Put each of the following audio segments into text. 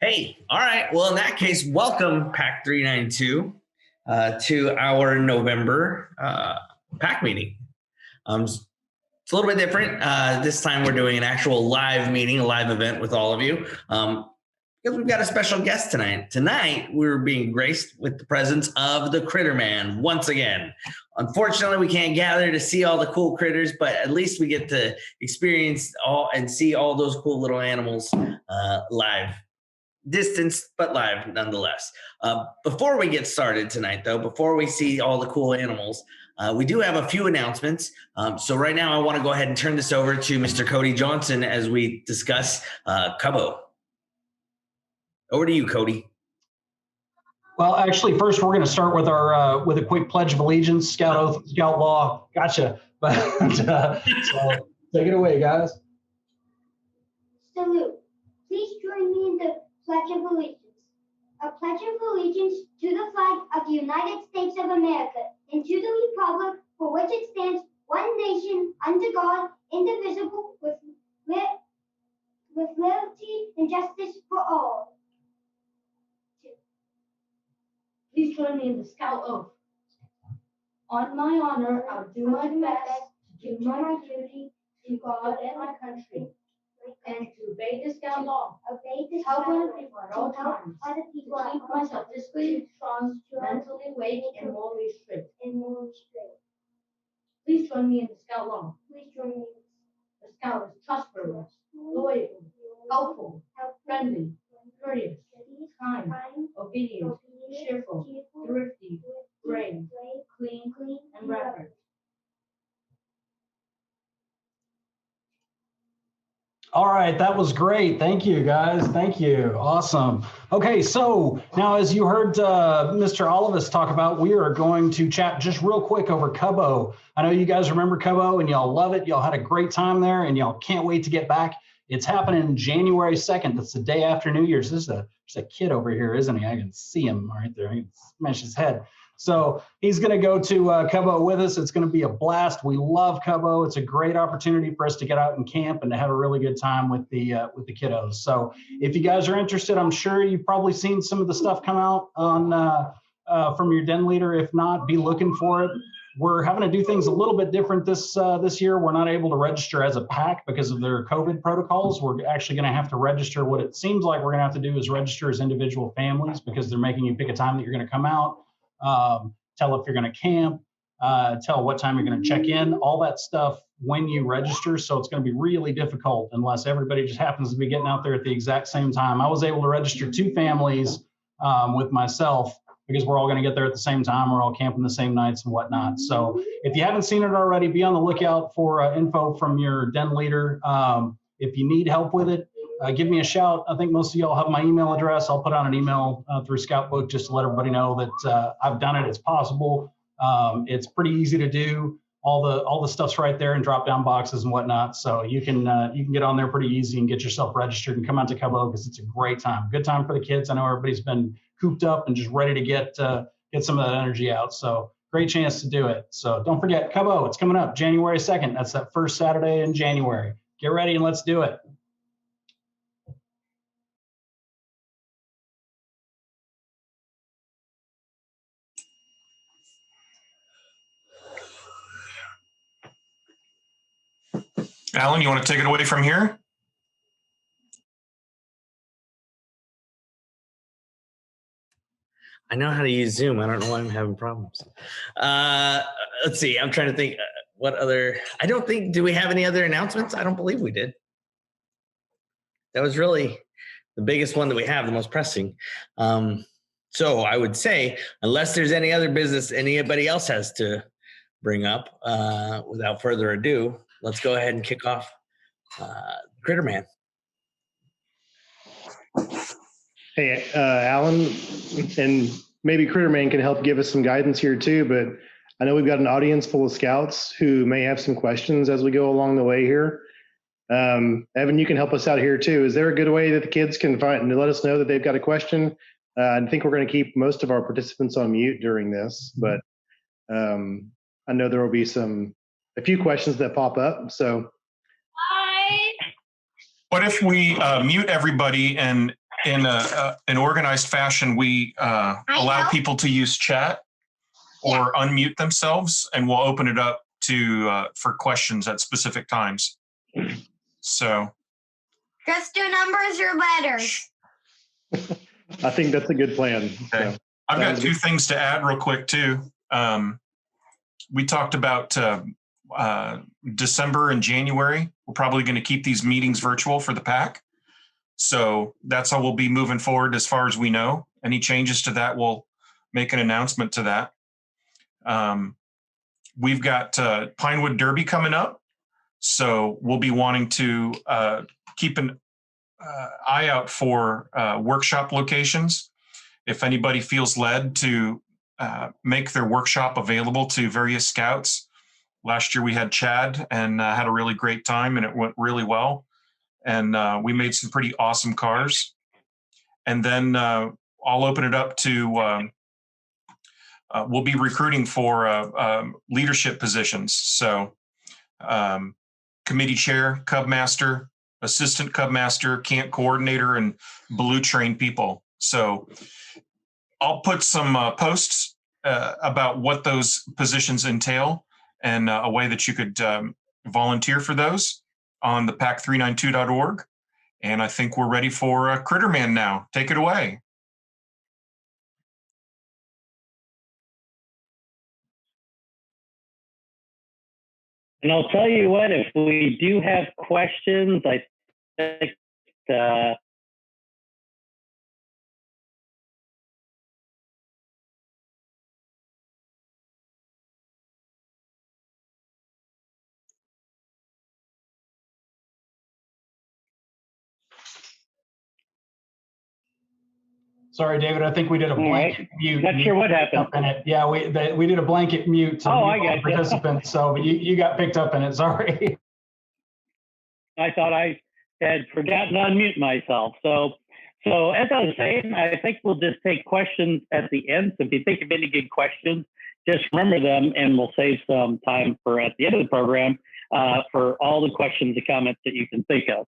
Hey, all right. Well, in that case, welcome Pack 392 to our November Pack meeting. It's a little bit different. This time we're doing an actual live meeting, a live event with all of you. Because we've got a special guest tonight. Tonight, we're being graced with the presence of the Critter Man once again. Unfortunately, we can't gather to see all the cool critters, but at least we get to experience all and see all those cool little animals live. Distance, but live nonetheless. Before we get started tonight, though, before we see all the cool animals, we do have a few announcements. So right now, I want to go ahead and turn this over to Mr. Cody Johnson as we discuss Cubbo. Over to you, Cody. Well, actually, first we're going to start with our with a quick Pledge of Allegiance, Scout Oath, Scout Law. Gotcha. But so take it away, guys. Salute. Please join me in the Pledge of Allegiance. A pledge of allegiance to the flag of the United States of America and to the republic for which it stands, one nation, under God, indivisible, with liberty and justice for all. Please join me in the Scout Oath. On my honor, I'll do my best to do my duty to God and my country, and to obey the Scout Law. Help other people at all times. To keep myself physically strong, mentally awake, and morally straight. Please join me in the Scout Law. The Scout is trustworthy, loyal, helpful, friendly, courteous, kind, obedient, cheerful, thrifty, brave, clean, and reverent. All right, that was great. Thank you, guys. Thank you. Awesome. Okay, so now as you heard Mr. Olivis talk about, we are going to chat just real quick over Cubbo. I know you guys remember Cubbo and y'all love it. Y'all had a great time there and y'all can't wait to get back. It's happening January 2nd. That's the day after New Year's. There's a kid over here, isn't he? I can see him right there. I can smash his head. So he's going to go to Cubbo with us. It's going to be a blast. We love Cubbo. It's a great opportunity for us to get out and camp and to have a really good time with the kiddos. So if you guys are interested, I'm sure you've probably seen some of the stuff come out on from your den leader. If not, be looking for it. We're having to do things a little bit different this year. We're not able to register as a pack because of their COVID protocols. We're actually going to have to register. What it seems like we're going to have to do is register as individual families because they're making you pick a time that you're going to come out, tell if you're going to camp, tell what time you're going to check in, all that stuff when you register. So it's going to be really difficult unless everybody just happens to be getting out there at the exact same time. I was able to register 2 families with myself, because we're all going to get there at the same time. We're all camping the same nights and whatnot. So if you haven't seen it already, be on the lookout for info from your den leader. If you need help with it, give me a shout. I think most of y'all have my email address. I'll put out an email through Scoutbook just to let everybody know that I've done it. It's possible. It's pretty easy to do. All the stuff's right there in drop-down boxes and whatnot. So you can get on there pretty easy and get yourself registered and come out to Cubbo because it's a great time. Good time for the kids. I know everybody's been cooped up and just ready to get some of that energy out. So great chance to do it. So don't forget Cubbo. It's coming up January 2nd. That's that first Saturday in January. Get ready and let's do it. Alan, you want to take it away from here? I know how to use Zoom. I don't know why I'm having problems. Let's see. I'm trying to think what other. I don't think. Do we have any other announcements? I don't believe we did. That was really the biggest one that we have, the most pressing. So I would say, unless there's any other business anybody else has to bring up, without further ado, let's go ahead and kick off Critter Man. Hey, Alan, and maybe Critter Man can help give us some guidance here too, but I know we've got an audience full of scouts who may have some questions as we go along the way here. Evan, you can help us out here too. Is there a good way that the kids can find and let us know that they've got a question? I think we're going to keep most of our participants on mute during this, but I know there will be a few questions that pop up. So, what if we mute everybody and in an organized fashion, we allow people to use chat or unmute themselves, and we'll open it up to for questions at specific times. So Just do numbers or letters. I think that's a good plan. okay. So, I've got two things to add real quick too. We talked about December and January. We're probably going to keep these meetings virtual for the PAC. So that's how we'll be moving forward as far as we know. Any changes to that, we'll make an announcement to that. We've got Pinewood Derby coming up. So we'll be wanting to keep an eye out for workshop locations. If anybody feels led to make their workshop available to various scouts. Last year we had Chad and had a really great time, and it went really well. And we made some pretty awesome cars. And then I'll open it up to, we'll be recruiting for leadership positions. So committee chair, cub master, assistant cub master, camp coordinator, and blue train people. So I'll put some posts about what those positions entail and a way that you could volunteer for those on the pac392.org. And I think we're ready for Critterman now. Take it away. And I'll tell you what, if we do have questions, I think Sorry, David. I think we did a blanket mute. Not sure what happened. In it. Yeah, we did a blanket mute to I got participants. So, but you got picked up in it. Sorry. I thought I had forgotten to unmute myself. So as I was saying, I think we'll just take questions at the end. So if you think of any good questions, just remember them, and we'll save some time for at the end of the program for all the questions and comments that you can think of.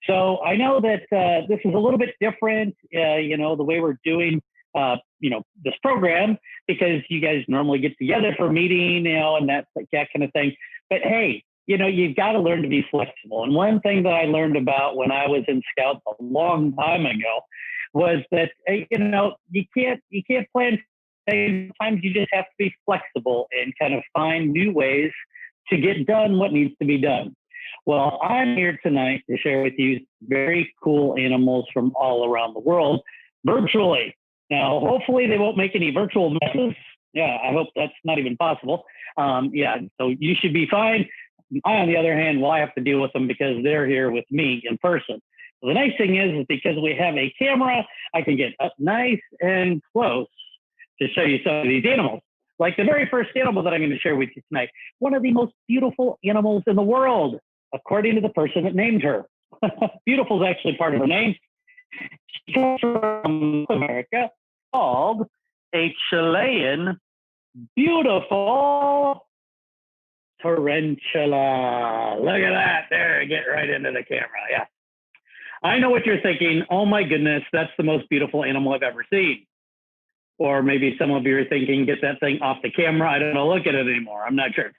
So I know that this is a little bit different, the way we're doing, this program, because you guys normally get together for a meeting, and that kind of thing. But hey, you've got to learn to be flexible. And one thing that I learned about when I was in Scouts a long time ago was that, you can't plan. Sometimes you just have to be flexible and kind of find new ways to get done what needs to be done. Well, I'm here tonight to share with you very cool animals from all around the world virtually. Now, hopefully they won't make any virtual messes. Yeah, I hope that's not even possible. So you should be fine. I, on the other hand, will have to deal with them because they're here with me in person. So the nice thing is because we have a camera, I can get up nice and close to show you some of these animals. Like the very first animal that I'm going to share with you tonight, one of the most beautiful animals in the world, according to the person that named her. Beautiful is actually part of her name. She comes from America, called a Chilean beautiful tarantula. Look at that. There, get right into the camera. Yeah. I know what you're thinking. Oh my goodness, that's the most beautiful animal I've ever seen. Or maybe some of you are thinking, get that thing off the camera. I don't know, look at it anymore. I'm not sure.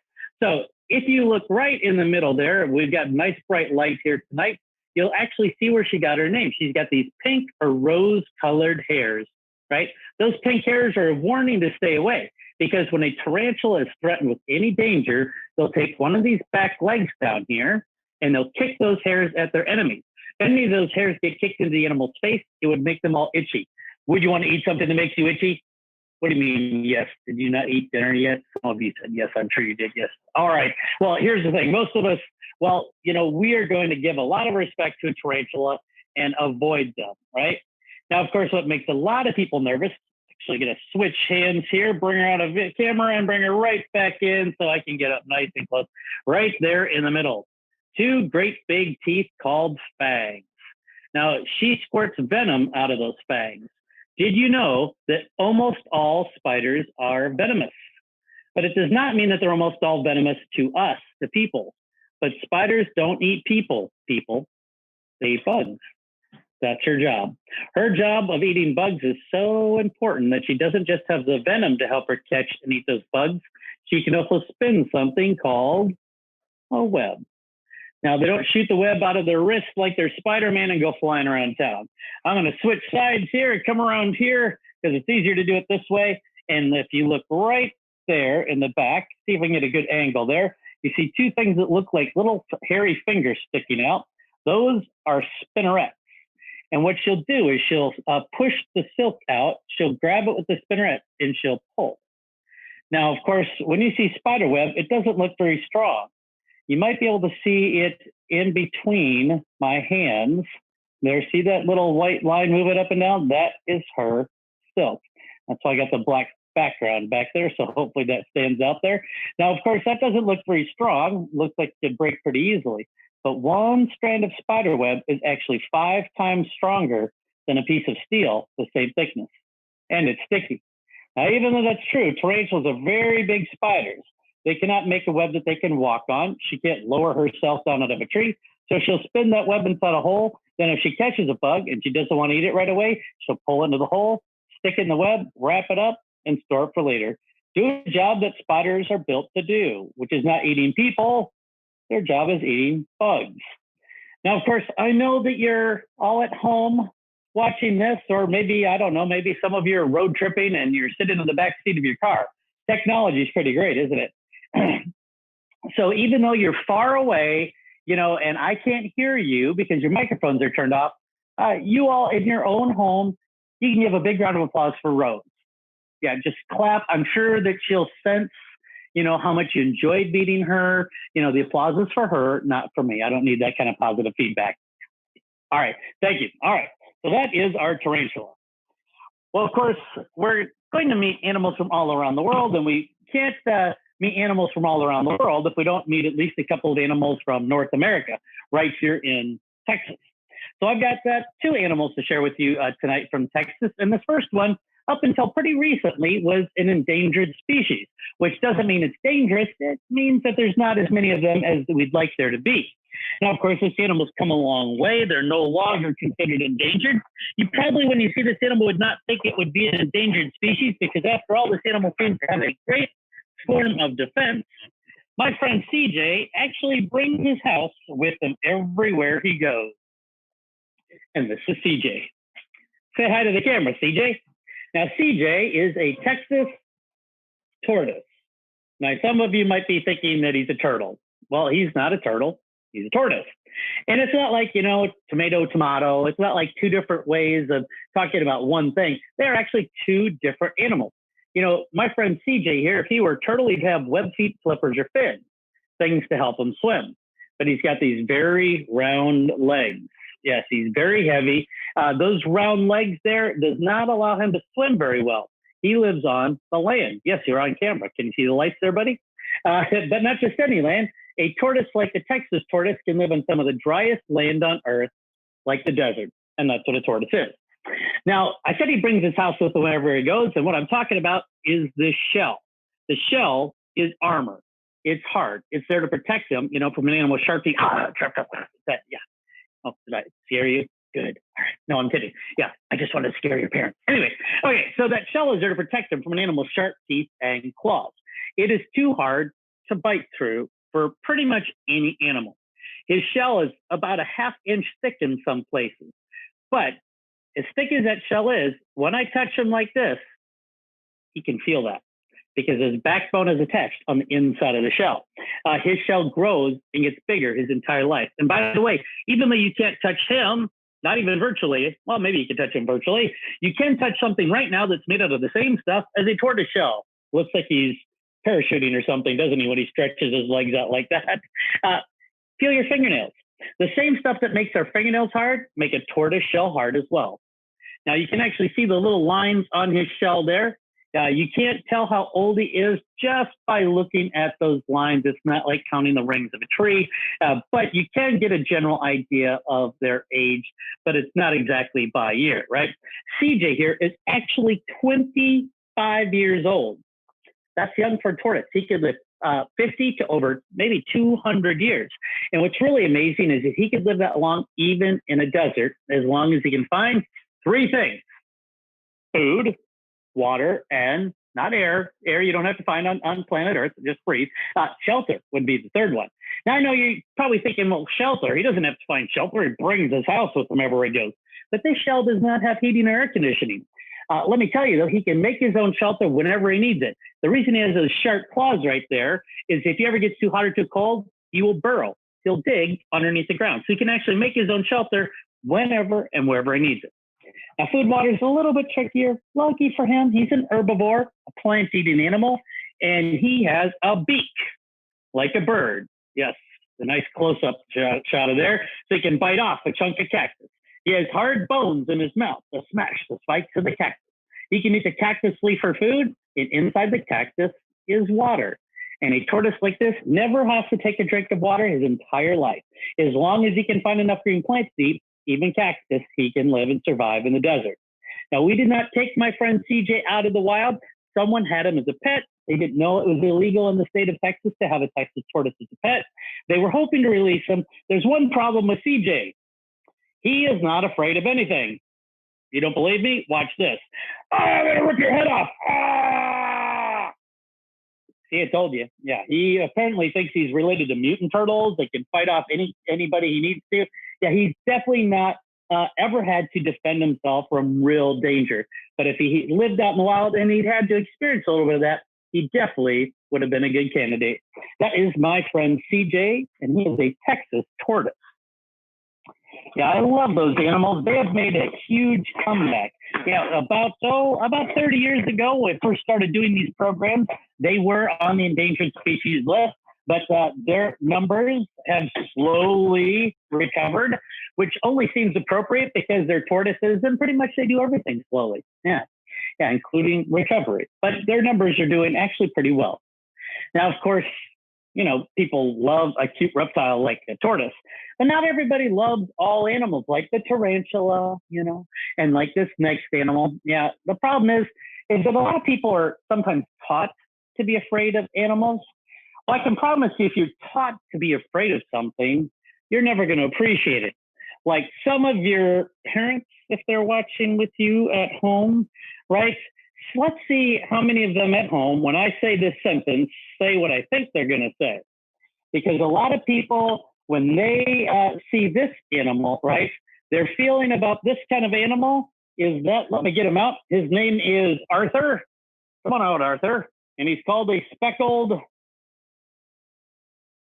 So if you look right in the middle there, we've got nice bright light here tonight. You'll actually see where she got her name. She's got these pink or rose colored hairs, right? Those pink hairs are a warning to stay away, because when a tarantula is threatened with any danger, they'll take one of these back legs down here and they'll kick those hairs at their enemies. If any of those hairs get kicked into the animal's face, it would make them all itchy. Would you want to eat something that makes you itchy? What do you mean, yes? Did you not eat dinner yet? Some of you said yes. I'm sure you did, yes. All right. Well, here's the thing. Most of us, we are going to give a lot of respect to a tarantula and avoid them, right? Now, of course, what makes a lot of people nervous, actually going to switch hands here, bring her out of the camera and bring her right back in so I can get up nice and close. Right there in the middle. Two great big teeth called fangs. Now, she squirts venom out of those fangs. Did you know that almost all spiders are venomous? But it does not mean that they're almost all venomous to us, to people. But spiders don't eat people. They eat bugs. That's her job. Her job of eating bugs is so important that she doesn't just have the venom to help her catch and eat those bugs. She can also spin something called a web. Now, they don't shoot the web out of their wrist like they're Spider-Man and go flying around town. I'm going to switch sides here and come around here because it's easier to do it this way. And if you look right there in the back, see if I can get a good angle there. You see two things that look like little hairy fingers sticking out. Those are spinnerets. And what she'll do is she'll push the silk out. She'll grab it with the spinneret and she'll pull. Now, of course, when you see spider web, it doesn't look very strong. You might be able to see it in between my hands. There, see that little white line moving up and down? That is her silk. That's why I got the black background back there, so hopefully that stands out there. Now, of course, that doesn't look very strong. Looks like it could break pretty easily. But one strand of spider web is actually 5 times stronger than a piece of steel the same thickness. And it's sticky. Now, even though that's true, tarantulas are very big spiders. They cannot make a web that they can walk on. She can't lower herself down out of a tree. So she'll spin that web inside a hole. Then if she catches a bug and she doesn't want to eat it right away, she'll pull into the hole, stick it in the web, wrap it up, and store it for later. Do a job that spiders are built to do, which is not eating people. Their job is eating bugs. Now, of course, I know that you're all at home watching this, or maybe, I don't know, maybe some of you are road tripping and you're sitting in the back seat of your car. Technology is pretty great, isn't it? So even though you're far away, and I can't hear you because your microphones are turned off, you all in your own home, you can give a big round of applause for Rose. Yeah, just clap. I'm sure that she'll sense, how much you enjoyed meeting her. The applause is for her, not for me. I don't need that kind of positive feedback. All right, thank you. All right, so that is our tarantula. Well, of course, we're going to meet animals from all around the world, and we can't meet animals from all around the world if we don't meet at least a couple of animals from North America, right here in Texas. So I've got 2 animals to share with you tonight from Texas. And this first one, up until pretty recently, was an endangered species, which doesn't mean it's dangerous. It means that there's not as many of them as we'd like there to be. Now, of course, this animal's come a long way. They're no longer considered endangered. You probably, when you see this animal, would not think it would be an endangered species because, after all, this animal seems to have a great form of defense. My friend CJ actually brings his house with him everywhere he goes. And this is CJ. Say hi to the camera, CJ. Now, CJ is a Texas tortoise. Now, some of you might be thinking that he's a turtle. Well, he's not a turtle. He's a tortoise. And it's not like, tomato, tomato. It's not like 2 different ways of talking about one thing. They're actually 2 different animals. My friend CJ here, if he were a turtle, he'd have web feet, flippers, or fins, things to help him swim. But he's got these very round legs. Yes, he's very heavy. Those round legs there does not allow him to swim very well. He lives on the land. Yes, you're on camera. Can you see the lights there, buddy? But not just any land. A tortoise like the Texas tortoise can live on some of the driest land on earth, like the desert. And that's what a tortoise is. Now, I said he brings his house with him wherever he goes, and what I'm talking about is the shell. The shell is armor. It's hard. It's there to protect him, from an animal shark teeth. Yeah. Oh, did I scare you? Good. All right. No, I'm kidding. Yeah, I just wanted to scare your parents. Anyway, okay, so that shell is there to protect him from an animal's sharp teeth and claws. It is too hard to bite through for pretty much any animal. His shell is about a 1/2 inch thick in some places, but as thick as that shell is, when I touch him like this, he can feel that because his backbone is attached on the inside of the shell. His shell grows and gets bigger his entire life. And by the way, even though you can't touch him, not even virtually, well, maybe you can touch him virtually, you can touch something right now that's made out of the same stuff as a tortoise shell. Looks like he's parachuting or something, doesn't he, when he stretches his legs out like that? Feel your fingernails. The same stuff that makes our fingernails hard make a tortoise shell hard as well. Now, you can actually see the little lines on his shell there. You can't tell how old he is just by looking at those lines. It's not like counting the rings of a tree, but you can get a general idea of their age, but it's not exactly by year, right? CJ here is actually 25 years old. That's young for a tortoise. He could lift 50 to over maybe 200 years. And what's really amazing is that he could live that long even in a desert, as long as he can find three things: food, water, and not air. Air you don't have to find on planet Earth, just breathe. Shelter would be the third one. Now, I know you're probably thinking, well, shelter, he doesn't have to find shelter. He brings his house with him everywhere he goes. But this shell does not have heating or air conditioning. Let me tell you, though, he can make his own shelter whenever he needs it. The reason he has those sharp claws right there is if he ever gets too hot or too cold, he will burrow. He'll dig underneath the ground. So he can actually make his own shelter whenever and wherever he needs it. Now, food water is a little bit trickier. Lucky for him, he's an herbivore, a plant-eating animal, and he has a beak like a bird. Yes, a nice close-up shot of there. So he can bite off a chunk of cactus. He has hard bones in his mouth to smash the spikes of the cactus. He can eat the cactus leaf for food, and inside the cactus is water. And a tortoise like this never has to take a drink of water his entire life. As long as he can find enough green plants to eat, even cactus, he can live and survive in the desert. Now, we did not take my friend CJ out of the wild. Someone had him as a pet. They didn't know it was illegal in the state of Texas to have a Texas tortoise as a pet. They were hoping to release him. There's one problem with CJ. He is not afraid of anything. You don't believe me? Watch this. Oh, I'm going to rip your head off. Ah! See, I told you. Yeah, he apparently thinks he's related to mutant turtles. They can fight off anybody he needs to. Yeah, he's definitely not ever had to defend himself from real danger. But if he lived out in the wild and he'd had to experience a little bit of that, he definitely would have been a good candidate. That is my friend CJ, and he is a Texas tortoise. Yeah, I love those animals. They have made a huge comeback. Yeah, about 30 years ago, when we first started doing these programs, they were on the endangered species list, but their numbers have slowly recovered, which only seems appropriate because they're tortoises and pretty much they do everything slowly. Yeah, including recovery. But their numbers are doing actually pretty well. Now, of course, you know, people love a cute reptile like a tortoise, but not everybody loves all animals like the tarantula, you know, and like this next animal. Yeah, the problem is that a lot of people are sometimes taught to be afraid of animals. Well, I can promise you, if you're taught to be afraid of something, you're never going to appreciate it. Like some of your parents, if they're watching with you at home, right? Let's see how many of them at home, when I say this sentence, say what I think they're going to say. Because a lot of people, when they see this animal, right, their feeling about this kind of animal is that, let me get him out. His name is Arthur. Come on out, Arthur. And he's called a speckled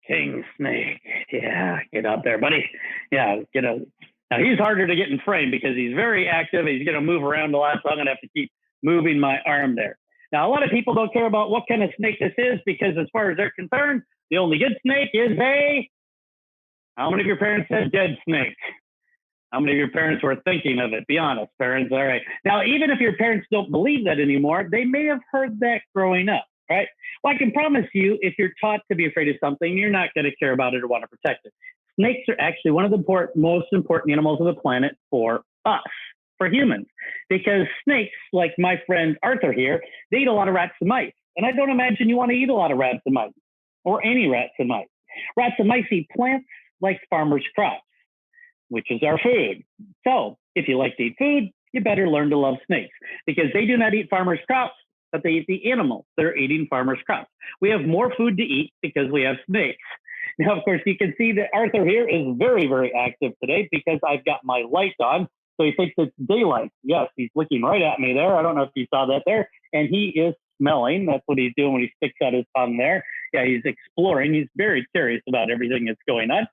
king snake. Yeah, get out there, buddy. Yeah, get out. Now, he's harder to get in frame because he's very active. He's going to move around a lot, so I'm going to have to keep moving my arm there. Now, a lot of people don't care about what kind of snake this is because as far as they're concerned, the only good snake is how many of your parents said dead snake? How many of your parents were thinking of it? Be honest, parents. All right. Now, even if your parents don't believe that anymore, they may have heard that growing up, right? Well, I can promise you, if you're taught to be afraid of something, you're not going to care about it or want to protect it. Snakes are actually one of the most important animals on the planet for us, for humans, because snakes, like my friend Arthur here, they eat a lot of rats and mice. And I don't imagine you want to eat a lot of rats and mice, or any rats and mice. Rats and mice eat plants like farmers' crops, which is our food. So if you like to eat food, you better learn to love snakes, because they do not eat farmers' crops, but they eat the animals that are eating farmers' crops. We have more food to eat because we have snakes. Now, of course, you can see that Arthur here is very, very active today because I've got my light on. So he thinks it's daylight. Yes, he's looking right at me there. I don't know if you saw that there. And he is smelling. That's what he's doing when he sticks out his tongue there. Yeah, he's exploring. He's very curious about everything that's going on.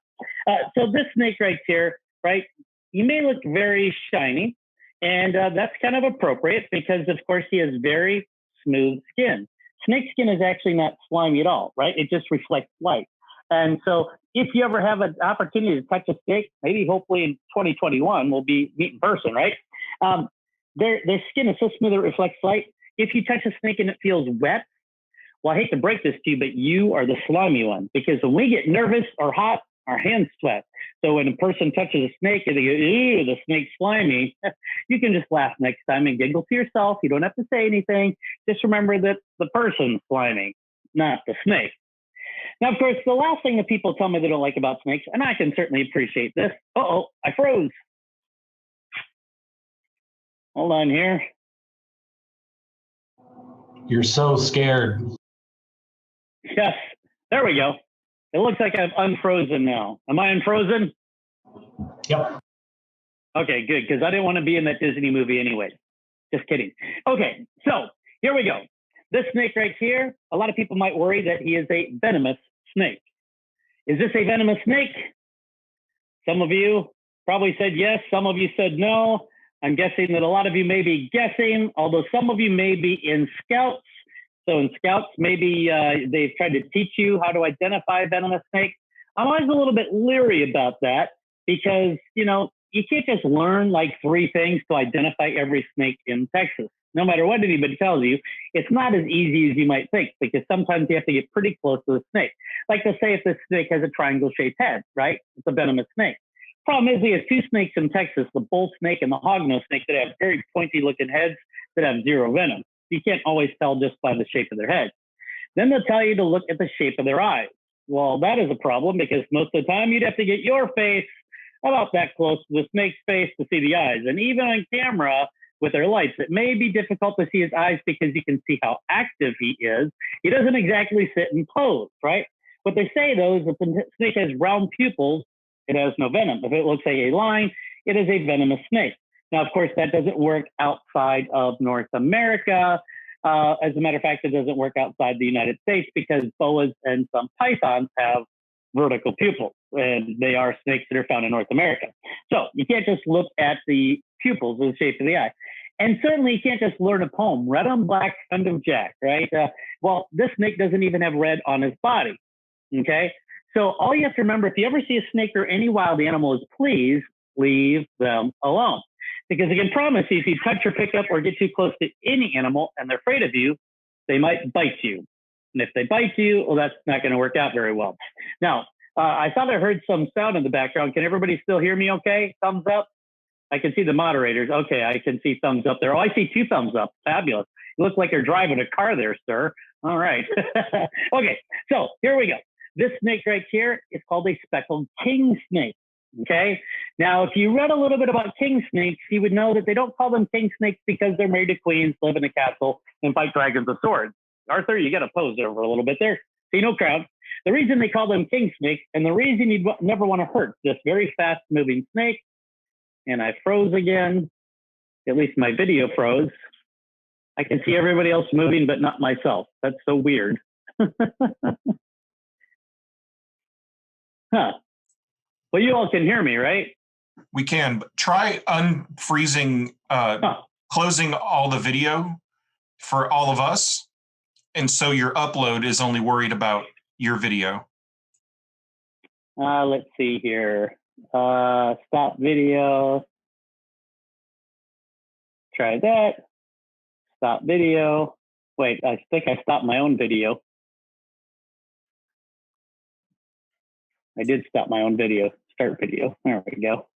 So this snake right here, right, he may look very shiny. And that's kind of appropriate because, of course, he has very smooth skin. Snake skin is actually not slimy at all, right? It just reflects light. And so if you ever have an opportunity to touch a snake, maybe hopefully in 2021, we'll be meet in person, right? Their skin is so smooth it reflects light. If you touch a snake and it feels wet, well, I hate to break this to you, but you are the slimy one, because when we get nervous or hot, our hands sweat. So when a person touches a snake and they go, ew, the snake's slimy, you can just laugh next time and giggle to yourself. You don't have to say anything. Just remember that the person's slimy, not the snake. Now, of course, the last thing that people tell me they don't like about snakes, and I can certainly appreciate this. Uh-oh, I froze. Hold on here. You're so scared. Yes, there we go. It looks like I'm unfrozen now. Am I unfrozen? Yep. Okay, good, because I didn't want to be in that Disney movie anyway. Just kidding. Okay, so here we go. This snake right here, a lot of people might worry that he is a venomous snake. Is this a venomous snake? Some of you probably said yes. Some of you said no. I'm guessing that a lot of you may be guessing, although some of you may be in Scouts. So in Scouts, maybe they've tried to teach you how to identify venomous snakes. I'm always a little bit leery about that because, you know, you can't just learn like 3 things to identify every snake in Texas. No matter what anybody tells you, it's not as easy as you might think because sometimes you have to get pretty close to the snake. Like to say if the snake has a triangle-shaped head, right? It's a venomous snake. Problem is, we have 2 snakes in Texas, the bull snake and the hognose snake, that have very pointy-looking heads that have 0 venom. You can't always tell just by the shape of their head. Then they'll tell you to look at the shape of their eyes. Well, that is a problem because most of the time you'd have to get your face about that close to the snake's face to see the eyes. And even on camera with their lights, it may be difficult to see his eyes because you can see how active he is. He doesn't exactly sit and pose, right? What they say, though, is if the snake has round pupils, it has no venom. If it looks like a line, it is a venomous snake. Now, of course, that doesn't work outside of North America. As a matter of fact, it doesn't work outside the United States because boas and some pythons have vertical pupils, and they are snakes that are found in North America. So you can't just look at the pupils or the shape of the eye. And certainly you can't just learn a poem, red on black, son of Jack, right? Well, this snake doesn't even have red on his body, okay? So all you have to remember, if you ever see a snake or any wild animal, is please leave them alone. Because I can promise you, if you touch or pick up or get too close to any animal and they're afraid of you, they might bite you. And if they bite you, well, that's not going to work out very well. Now, I thought I heard some sound in the background. Can everybody still hear me okay? Thumbs up? I can see the moderators. Okay, I can see thumbs up there. Oh, I see 2 thumbs up. Fabulous. You look like you're driving a car there, sir. All right. Okay, so here we go. This snake right here is called a speckled king snake. Okay. Now, if you read a little bit about king snakes, you would know that they don't call them king snakes because they're married to queens, live in a castle, and fight dragons with swords. Arthur, you got to pose there for a little bit there. See, no crowd. The reason they call them king snakes, and the reason you'd never want to hurt this very fast-moving snake, and I froze again. At least my video froze. I can see everybody else moving, but not myself. That's so weird. Huh. Well, you all can hear me, right? We can, but try unfreezing, closing all the video for all of us. And so your upload is only worried about your video. Let's see here. Stop video. Try that. Stop video. Wait, I think I stopped my own video. I did stop my own video. Start video. There we go.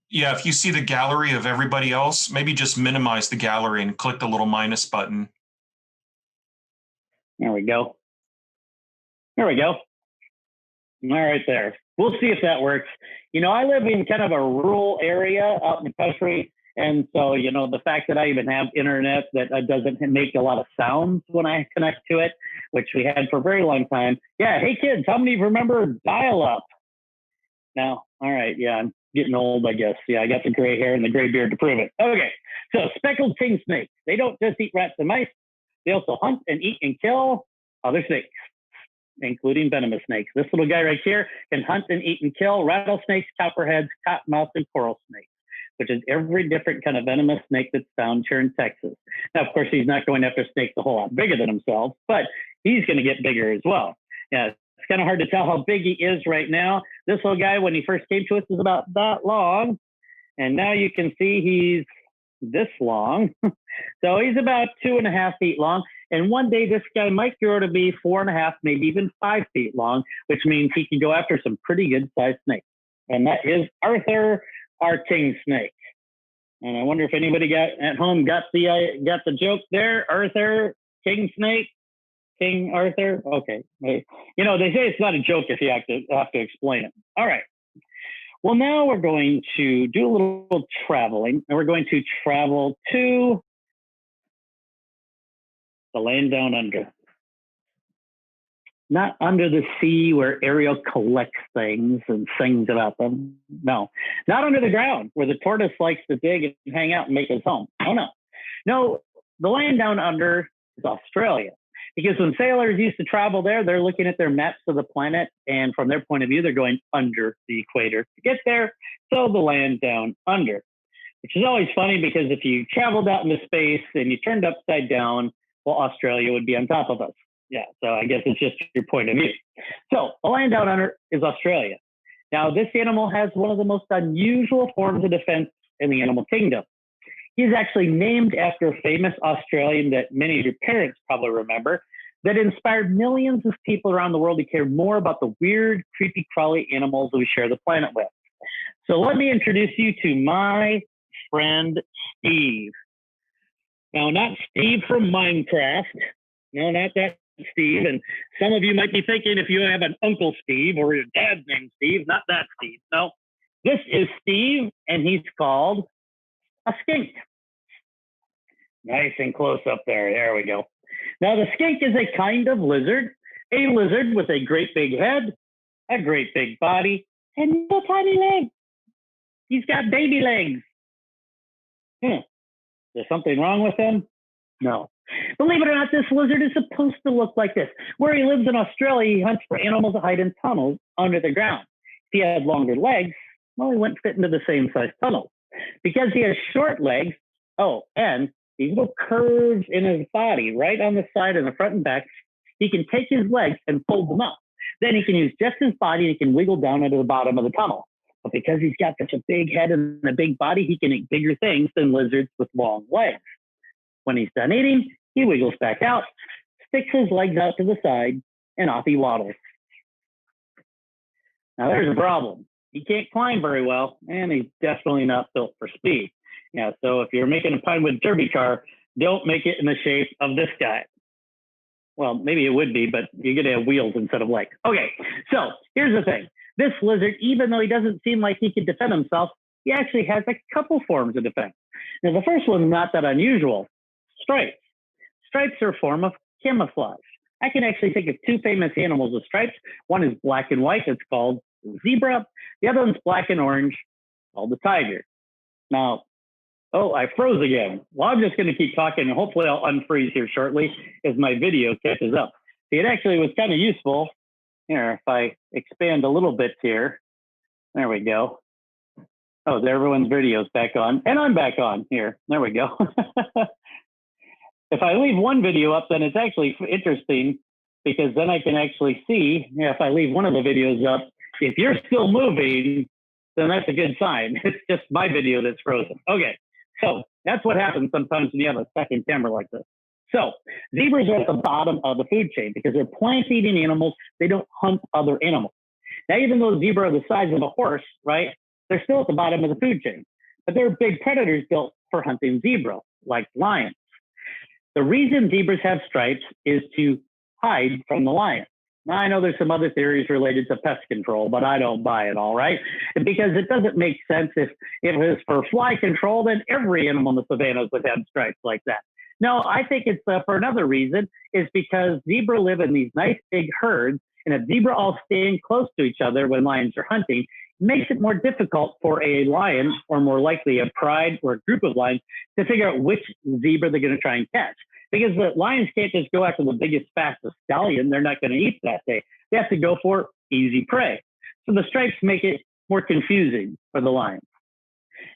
Yeah, if you see the gallery of everybody else, maybe just minimize the gallery and click the little minus button. There we go. There we go. All right, there. We'll see if that works. You know, I live in kind of a rural area out in the country. And so, you know, the fact that I even have internet that doesn't make a lot of sounds when I connect to it, which we had for a very long time. Yeah. Hey, kids, how many remember dial-up? No. All right. Yeah. I'm getting old, I guess. Yeah. I got the gray hair and the gray beard to prove it. Okay. So speckled king snakes. They don't just eat rats and mice. They also hunt and eat and kill other snakes, including venomous snakes. This little guy right here can hunt and eat and kill rattlesnakes, copperheads, cottonmouths, and coral snakes, which is every different kind of venomous snake that's found here in Texas. Now, of course, he's not going after snakes a whole lot bigger than himself, but he's going to get bigger as well. Yeah, it's kind of hard to tell how big he is right now. This little guy, when he first came to us, was about that long. And now you can see he's this long. So he's about 2.5 feet long. And one day this guy might grow to be 4.5, maybe even 5 feet long, which means he can go after some pretty good sized snakes. And that is Arthur, our king snake. And I wonder if anybody at home got the joke there. Arthur, king snake. King Arthur? Okay. You know, they say it's not a joke if you have to explain it. All right. Well, now we're going to do a little traveling, and we're going to travel to the land down under. Not under the sea where Ariel collects things and sings about them. No, not under the ground where the tortoise likes to dig and hang out and make his home. Oh, no. No, the land down under is Australia. Because when sailors used to travel there, they're looking at their maps of the planet, and from their point of view, they're going under the equator to get there. So the land down under, which is always funny because if you traveled out into space and you turned upside down, well, Australia would be on top of us. Yeah, so I guess it's just your point of view. So the land down under is Australia. Now, this animal has one of the most unusual forms of defense in the animal kingdom. He's actually named after a famous Australian that many of your parents probably remember that inspired millions of people around the world to care more about the weird, creepy, crawly animals that we share the planet with. So let me introduce you to my friend, Steve. Now, not Steve from Minecraft. No, not that Steve. And some of you might be thinking if you have an Uncle Steve or your dad's named Steve, not that Steve. No, this is Steve, and he's called a skink. Nice and close up there. There we go. Now, the skink is a kind of lizard, a lizard with a great big head, a great big body, and little tiny legs. He's got baby legs. Is there something wrong with him? No. Believe it or not, this lizard is supposed to look like this. Where he lives in Australia, he hunts for animals that hide in tunnels under the ground. If he had longer legs, well, he wouldn't fit into the same size tunnel. Because he has short legs, and these little curves in his body, right on the side and the front and back, he can take his legs and fold them up. Then he can use just his body and he can wiggle down into the bottom of the tunnel. But because he's got such a big head and a big body, he can eat bigger things than lizards with long legs. When he's done eating, he wiggles back out, sticks his legs out to the side, and off he waddles. Now there's a problem. He can't climb very well, and he's definitely not built for speed. Yeah, so if you're making a Pinewood Derby car, don't make it in the shape of this guy. Well, maybe it would be, but you're going to have wheels instead of legs. Okay, so here's the thing. This lizard, even though he doesn't seem like he could defend himself, he actually has a couple forms of defense. Now, the first one's not that unusual. Stripes. Stripes are a form of camouflage. I can actually think of two famous animals with stripes. One is black and white. It's called zebra. The other one's black and orange, called the tiger. Now, I froze again. Well, I'm just going to keep talking, and hopefully I'll unfreeze here shortly as my video catches up. See, it actually was kind of useful. Here, if I expand a little bit here. There we go. Oh, there, everyone's video's back on, and I'm back on here. There we go. If I leave one video up, then it's actually interesting because then I can actually see, if I leave one of the videos up, if you're still moving, then that's a good sign. It's just my video that's frozen. Okay, so that's what happens sometimes when you have a second camera like this. So zebras are at the bottom of the food chain because they're plant-eating animals. They don't hunt other animals. Now, even though zebra are the size of a horse, right, they're still at the bottom of the food chain. But there are big predators built for hunting zebra, like lions. The reason zebras have stripes is to hide from the lion. Now, I know there's some other theories related to pest control, but I don't buy it, all right? Because it doesn't make sense if it was for fly control, then every animal in the savannas would have stripes like that. No, I think it's for another reason, is because zebra live in these nice big herds, and if zebra all stand close to each other when lions are hunting, it makes it more difficult for a lion, or more likely a pride or a group of lions, to figure out which zebra they're going to try and catch. Because the lions can't just go after the biggest, fastest stallion. They're not going to eat that day. They have to go for easy prey. So the stripes make it more confusing for the lions.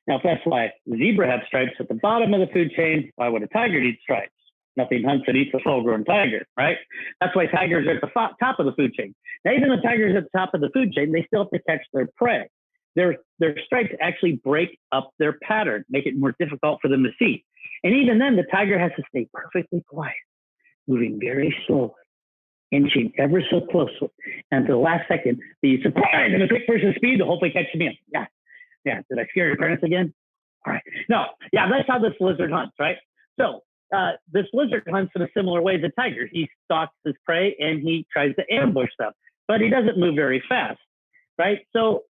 Now, if that's why zebra have stripes at the bottom of the food chain, why would a tiger need stripes? Nothing hunts and eats a full-grown tiger, right? That's why tigers are at the top of the food chain. Now, even the tigers at the top of the food chain, they still have to catch their prey. Their stripes actually break up their pattern, make it more difficult for them to see. And even then, the tiger has to stay perfectly quiet, moving very slowly, inching ever so closely, and to the last second, be surprised and a quick burst of speed to hopefully catch me. Yeah. Did I scare your parents again? All right. No. Yeah, that's how this lizard hunts, right? So this lizard hunts in a similar way as a tiger. He stalks his prey and he tries to ambush them, but he doesn't move very fast, right? So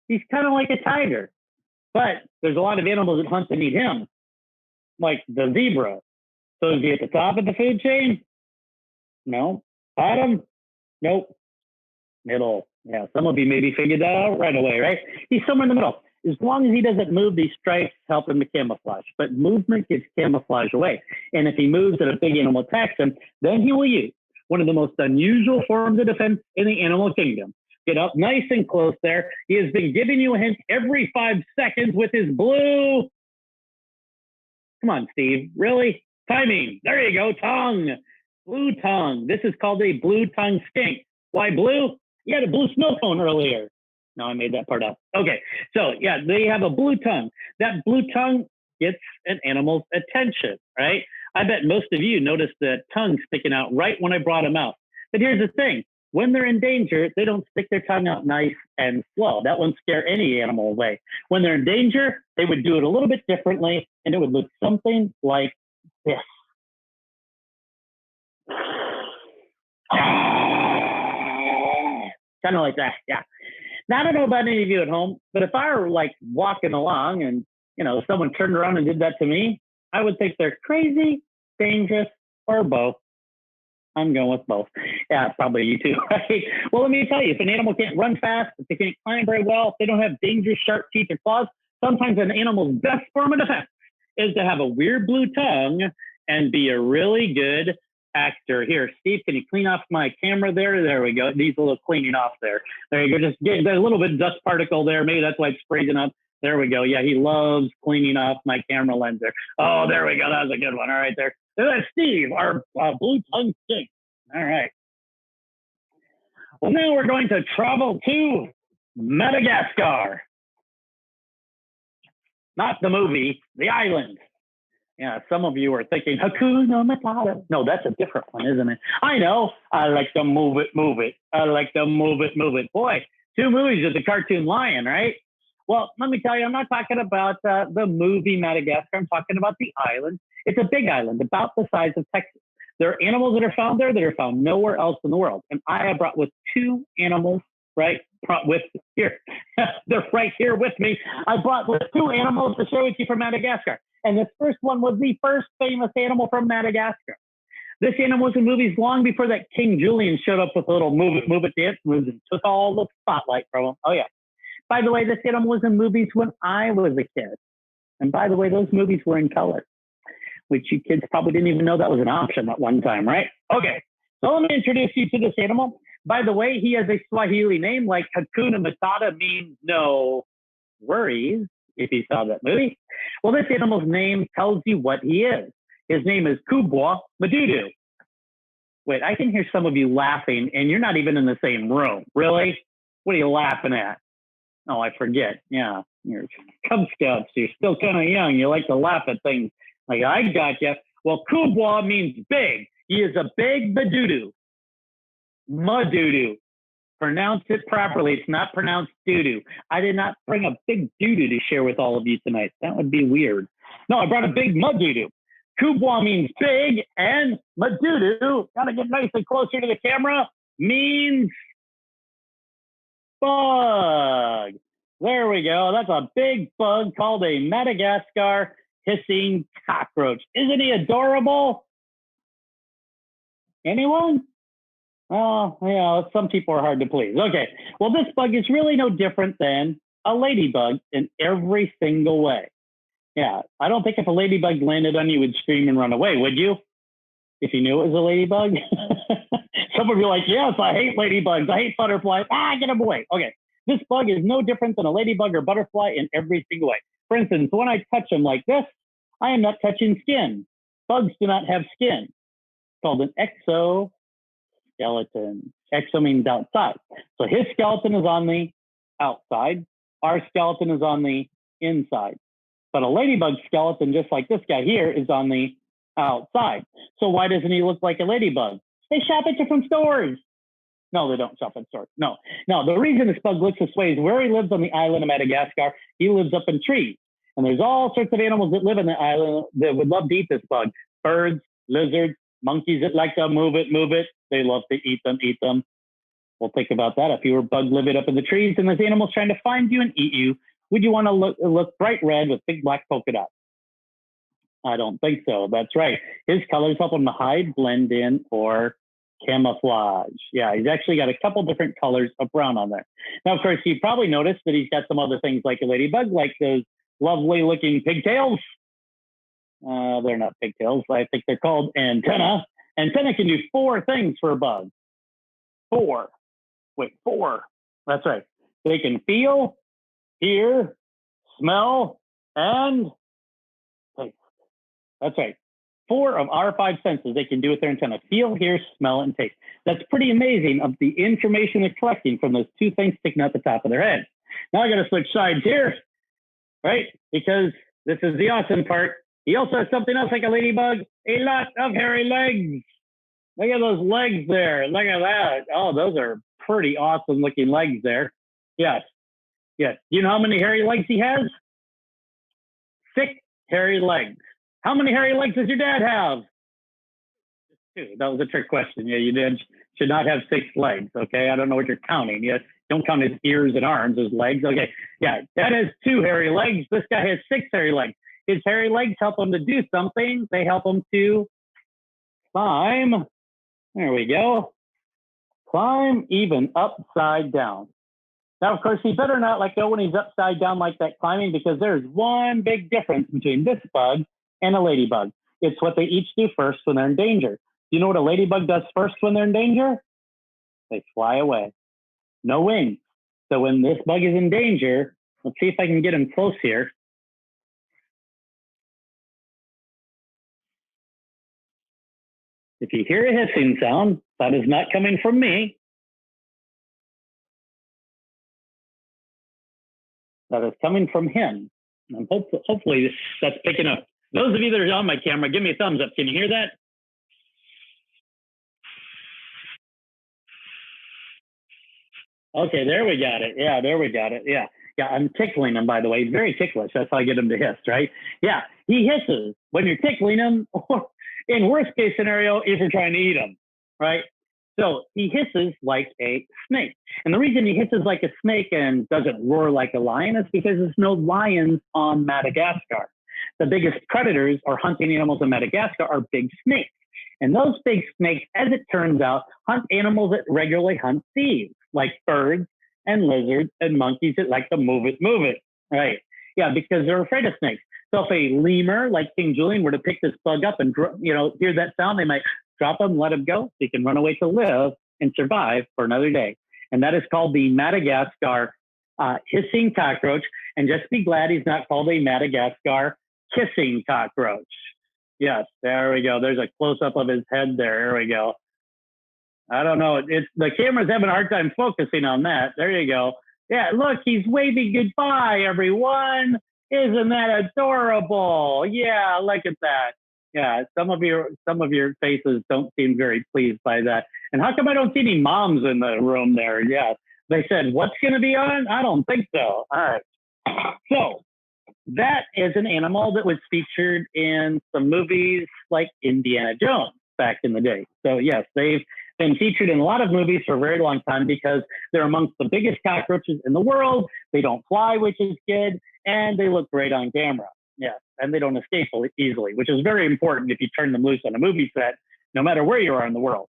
he's kind of like a tiger, but there's a lot of animals that hunt to meet him, like the zebra. So is he at the top of the food chain? No. Bottom? Nope. Middle. Yeah, some of you maybe figured that out right away, right? He's somewhere in the middle. As long as he doesn't move, these stripes help him to camouflage. But movement gets camouflage away. And if he moves and a big animal attacks him, then he will use one of the most unusual forms of defense in the animal kingdom. Get up nice and close there. He has been giving you a hint every 5 seconds with his blue. Come on, Steve. Really? Timing. There you go. Tongue. Blue tongue. This is called a blue tongue skink. Why blue? You had a blue snow cone earlier. No, I made that part up. Okay, so yeah, they have a blue tongue. That blue tongue gets an animal's attention, right? I bet most of you noticed the tongue sticking out right when I brought him out. But here's the thing. When they're in danger, they don't stick their tongue out nice and slow. That won't scare any animal away. When they're in danger, they would do it a little bit differently, and it would look something like this. Kind of like that, yeah. Now, I don't know about any of you at home, but if I were like walking along and, you know, someone turned around and did that to me, I would think they're crazy, dangerous, or both. I'm going with both. Yeah, probably you too, right? Well, let me tell you, if an animal can't run fast, if they can't climb very well, if they don't have dangerous, sharp teeth or claws, sometimes an animal's best form of defense is to have a weird blue tongue and be a really good actor. Here, Steve, can you clean off my camera there? There we go. Needs a little cleaning off there. There you go. Just get there's a little bit of dust particle there. Maybe that's why it's freezing up. There we go. Yeah, he loves cleaning off my camera lens there. Oh, there we go. That was a good one. All right, there. That's Steve, our blue tongue skink. All right. Well, now we're going to travel to Madagascar. Not the movie, the island. Yeah, some of you are thinking, Hakuna Matata. No, that's a different one, isn't it? I know. I like to move it, move it. I like to move it, move it. Boy, 2 movies with the cartoon lion, right? Well, let me tell you, I'm not talking about the movie Madagascar. I'm talking about the island. It's a big island, about the size of Texas. There are animals that are found there that are found nowhere else in the world. And I have brought with 2 animals, right? With here. They're right here with me. I brought with 2 animals to share with you from Madagascar. And this first one was the first famous animal from Madagascar. This animal was in movies long before that King Julian showed up with a little move it dance moves and took all the spotlight from him. Oh, yeah. By the way, this animal was in movies when I was a kid. And by the way, those movies were in color, which you kids probably didn't even know that was an option at one time, right? Okay, so let me introduce you to this animal. By the way, he has a Swahili name like Hakuna Matata means no worries, if you saw that movie. Well, this animal's name tells you what he is. His name is Kubwa Madudu. Wait, I can hear some of you laughing, and you're not even in the same room. Really? What are you laughing at? Oh, I forget. Yeah, you're Cub Scouts. You're still kind of young. You like to laugh at things. Like, I got you. Well, Kubwa means big. He is a big Madudu. Madudu. Pronounce it properly. It's not pronounced doo-doo. I did not bring a big doo-doo to share with all of you tonight. That would be weird. No, I brought a big Madudu. Kubwa means big, and Madudu, gotta get nice and closer to the camera, means bug. There we go. That's a big bug called a Madagascar hissing cockroach. Isn't he adorable? Anyone? Oh, yeah, some people are hard to please. Okay, well, this bug is really no different than a ladybug in every single way. Yeah, I don't think if a ladybug landed on you, you would scream and run away, would you? If you knew it was a ladybug? Some of you are like, yes, I hate ladybugs. I hate butterflies. Get them away. Okay, this bug is no different than a ladybug or butterfly in every single way. For instance, when I touch them like this, I am not touching skin. Bugs do not have skin. It's called an exoskeleton. Exo means outside. So his skeleton is on the outside. Our skeleton is on the inside. But a ladybug skeleton, just like this guy here, is on the outside. So why doesn't he look like a ladybug? They shop at different stores. No, they don't shop at stores. No. The reason this bug looks this way is where he lives on the island of Madagascar. He lives up in trees. And there's all sorts of animals that live in the island that would love to eat this bug. birds, lizards, monkeys that like to move it, they love to eat them. Well, think about that. If you were bug living up in the trees and there's animals trying to find you and eat you, would you want to look bright red with big black polka dots? I don't think so. That's right. His colors help him to hide, blend in, or camouflage. Yeah, he's actually got a couple different colors of brown on there. Now, of course, you probably noticed that he's got some other things like a ladybug, like those lovely looking pigtails. They're not pigtails. I think they're called antenna. Antenna can do 4 things for a bug. 4. That's right. They can feel, hear, smell, and taste. That's right. 4 of our 5 senses they can do with their antenna: feel, hear, smell, and taste. That's pretty amazing of the information they're collecting from those 2 things sticking out the top of their head. Now I got to switch sides here, right? Because this is the awesome part. He also has something else like a ladybug, a lot of hairy legs. Look at those legs there. Look at that. Oh, those are pretty awesome looking legs there. Yes. You know how many hairy legs he has? 6 hairy legs. How many hairy legs does your dad have? 2. That was a trick question. Yeah, you should not have 6 legs. Okay, I don't know what you're counting. You don't count his ears and arms as legs. Okay, yeah, Dad has 2 hairy legs. This guy has 6 hairy legs. His hairy legs help him to do something. They help him to climb. There we go. Climb even upside down. Now, of course, he better not let go when he's upside down like that climbing, because there's one big difference between this bug and a ladybug. It's what they each do first when they're in danger. You know what a ladybug does first when they're in danger? They fly away. No wings. So when this bug is in danger, let's see if I can get him close here. If you hear a hissing sound, that is not coming from me. That is coming from him. And hopefully that's picking up. Those of you that are on my camera, give me a thumbs up. Can you hear that? Okay, there we got it. Yeah, there we got it. Yeah, I'm tickling him, by the way. He's very ticklish. That's how I get him to hiss, right? Yeah, he hisses when you're tickling him, or in worst case scenario, if you're trying to eat him, right? So he hisses like a snake. And the reason he hisses like a snake and doesn't roar like a lion is because there's no lions on Madagascar. The biggest predators or hunting animals in Madagascar are big snakes. And those big snakes, as it turns out, hunt animals that regularly hunt thieves, like birds and lizards and monkeys that like to move it, right? Yeah, because they're afraid of snakes. So if a lemur like King Julian were to pick this bug up and, hear that sound, they might drop him, let him go, so he can run away to live and survive for another day. And that is called the Madagascar hissing cockroach. And just be glad he's not called a Madagascar kissing cockroach. Yes, there we go. There's a close-up of his head there. There we go. I don't know. The camera's having a hard time focusing on that. There you go. Yeah, look, he's waving goodbye, everyone. Isn't that adorable? Yeah, look at that. Yeah, some of your faces don't seem very pleased by that. And how come I don't see any moms in the room there? Yeah, they said, what's going to be on? I don't think so. All right. So that is an animal that was featured in some movies like Indiana Jones back in the day. So yes, they've been featured in a lot of movies for a very long time because they're amongst the biggest cockroaches in the world. They don't fly, which is good, and they look great on camera. Yes, and they don't escape easily, which is very important if you turn them loose on a movie set, no matter where you are in the world.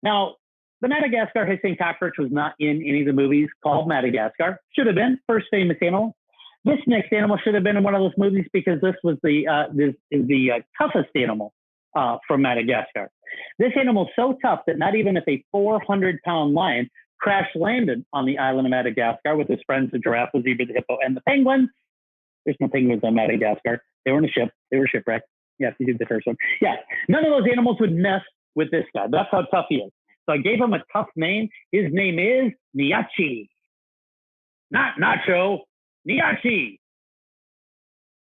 Now, the Madagascar hissing cockroach was not in any of the movies called Madagascar. Should have been. First famous animal. This next animal should have been in one of those movies because this was the toughest animal from Madagascar. This animal is so tough that not even if a 400-pound lion crash landed on the island of Madagascar with his friends, the giraffe, the zebra, the hippo, and the penguins. There's no penguins on Madagascar. They were in a ship. They were shipwrecked. Yeah, you did the first one. Yeah, none of those animals would mess with this guy. That's how tough he is. So I gave him a tough name. His name is Nyachi. Not Nacho, Nyachi.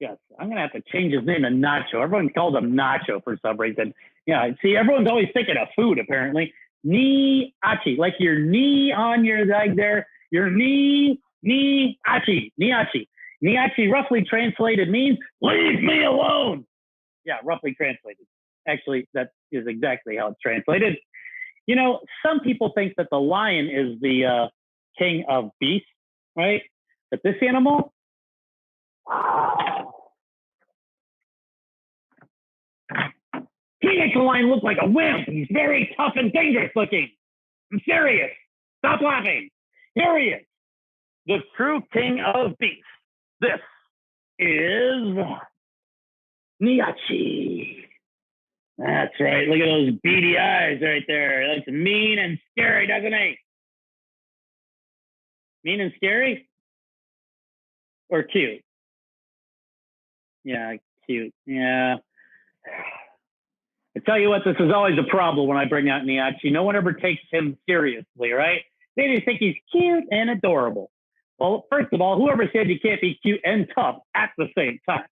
Yes, I'm going to have to change his name to Nacho. Everyone calls him Nacho for some reason. Yeah, see, everyone's always thinking of food, apparently. Nyachi, like your knee on your leg there. Your knee, Nyachi. Nyachi roughly translated means, leave me alone. Yeah, roughly translated. Actually, that is exactly how it's translated. You know, some people think that the lion is the king of beasts, right? But this animal, he makes the lion look like a wimp. He's very tough and dangerous looking. I'm serious. Stop laughing. Here he is, the true king of beasts. This is Niachi. That's right. Look at those beady eyes right there. That's mean and scary, doesn't he? Mean and scary? Or cute? Yeah, cute. Yeah. I tell you what, this is always a problem when I bring out Niachi. No one ever takes him seriously, right? They just think he's cute and adorable. Well, first of all, whoever said you can't be cute and tough at the same time?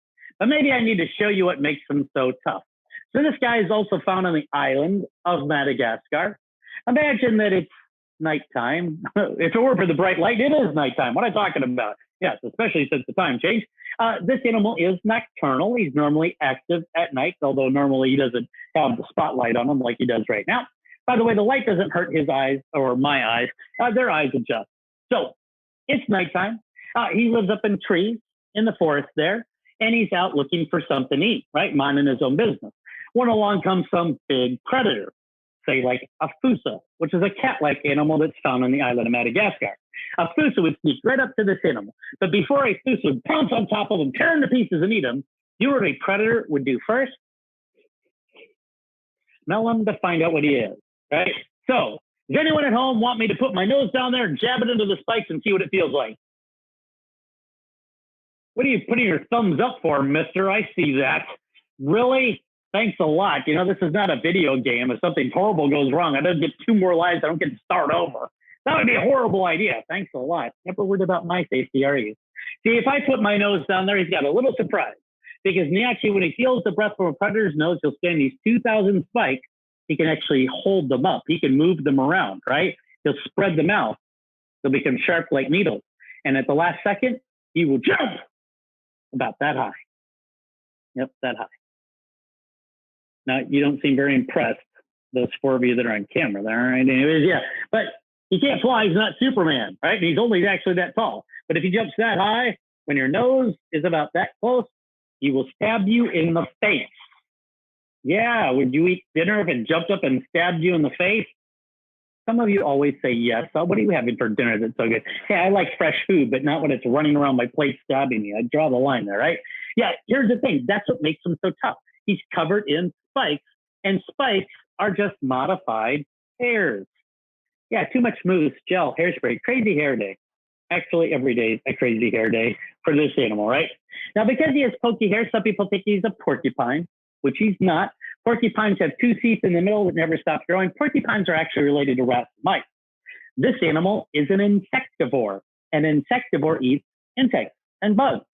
But maybe I need to show you what makes him so tough. So this guy is also found on the island of Madagascar. Imagine that it's nighttime. If it were for the bright light, it is nighttime. What am I talking about? Yes, especially since the time changed. This animal is nocturnal. He's normally active at night, although normally he doesn't have the spotlight on him like he does right now. By the way, the light doesn't hurt his eyes or my eyes. Their eyes adjust. So it's nighttime. He lives up in trees in the forest there, and he's out looking for something to eat, right? Minding his own business. When along comes some big predator, say like a fusa, which is a cat-like animal that's found on the island of Madagascar. A fusa would sneak right up to this animal. But before a fusa would pounce on top of him, tear him to pieces and eat him, you know what a predator would do first? Smell him to find out what he is, right? So, does anyone at home want me to put my nose down there and jab it into the spikes and see what it feels like? What are you putting your thumbs up for, mister? I see that. Really? Thanks a lot. You know, this is not a video game. If something horrible goes wrong, I don't get 2 more lives. I don't get to start over. That would be a horrible idea. Thanks a lot. Never worried about my safety, are you? See, if I put my nose down there, he's got a little surprise. Because Niachi, when he feels the breath from a predator's nose, he'll stand these 2,000 spikes. He can actually hold them up. He can move them around, right? He'll spread them out. They'll become sharp like needles. And at the last second, he will jump about that high. Yep, that high. Now, you don't seem very impressed, those 4 of you that are on camera there, right? Anyways, yeah. But he can't fly. He's not Superman, right? And he's only actually that tall. But if he jumps that high, when your nose is about that close, he will stab you in the face. Yeah, would you eat dinner if it jumped up and stabbed you in the face? Some of you always say yes. Oh, what are you having for dinner that's so good? Hey, I like fresh food, but not when it's running around my plate stabbing me. I draw the line there, right? Yeah, here's the thing. That's what makes him so tough. He's covered in spikes, and spikes are just modified hairs. Yeah, too much mousse, gel, hairspray, crazy hair day. Actually, every day is a crazy hair day for this animal, right? Now, because he has pokey hair, some people think he's a porcupine, which he's not. Porcupines have 2 teeth in the middle that never stop growing. Porcupines are actually related to rats and mice. This animal is an insectivore. An insectivore eats insects and bugs,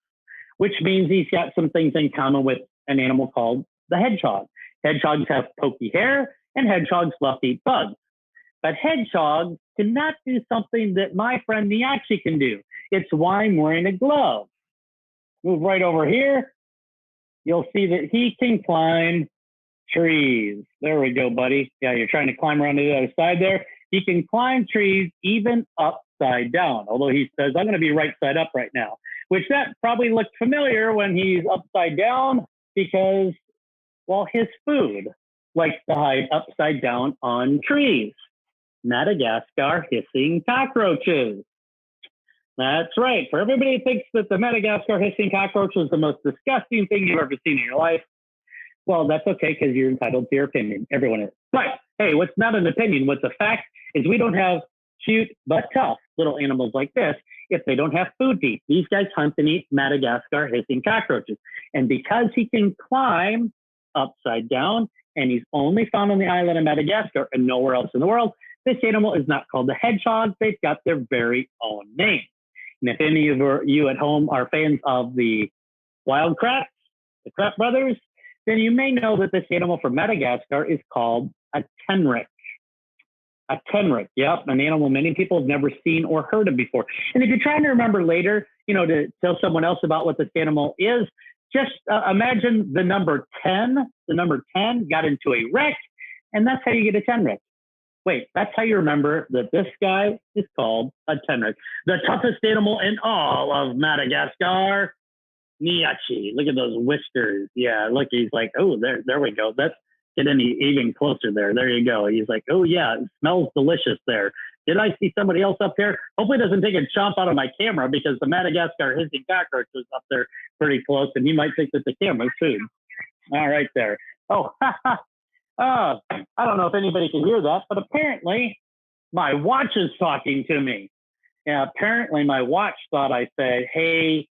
which means he's got some things in common with an animal called the hedgehog. Hedgehogs have pokey hair, and hedgehogs love to eat bugs. But hedgehogs cannot do something that my friend Niachi can do. It's why I'm wearing a glove. Move right over here. You'll see that he can climb trees. There we go, buddy. Yeah, you're trying to climb around to the other side there. He can climb trees even upside down, although he says, I'm going to be right side up right now, which that probably looks familiar when he's upside down because, well, his food likes to hide upside down on trees. Madagascar hissing cockroaches. That's right. For everybody who thinks that the Madagascar hissing cockroach is the most disgusting thing you've ever seen in your life, well, that's okay because you're entitled to your opinion. Everyone is. But hey, what's not an opinion, what's a fact is we don't have cute but tough little animals like this if they don't have food to eat. These guys hunt and eat Madagascar hissing cockroaches. And because he can climb upside down and he's only found on the island of Madagascar and nowhere else in the world, this animal is not called the hedgehog. They've got their very own name. And if any of you at home are fans of the wild kratts, the Kratt brothers, then you may know that this animal from Madagascar is called a tenrec. A tenrec, yep, an animal many people have never seen or heard of before. And if you're trying to remember later, to tell someone else about what this animal is, just imagine the number 10. The number 10 got into a wreck, and that's how you get a 10 wreck. Wait, that's how you remember that this guy is called a 10 wreck. The toughest animal in all of Madagascar, Niachi. Look at those whiskers. Yeah, look, he's like, oh, there we go. That's getting even closer there. There you go. He's like, oh yeah, it smells delicious there. Did I see somebody else up there? Hopefully it doesn't take a chomp out of my camera, because the Madagascar hissing cockroach was up there pretty close, and he might think that the camera's food. All right there. Oh, I don't know if anybody can hear that, but apparently my watch is talking to me. Yeah, apparently my watch thought I said, hey,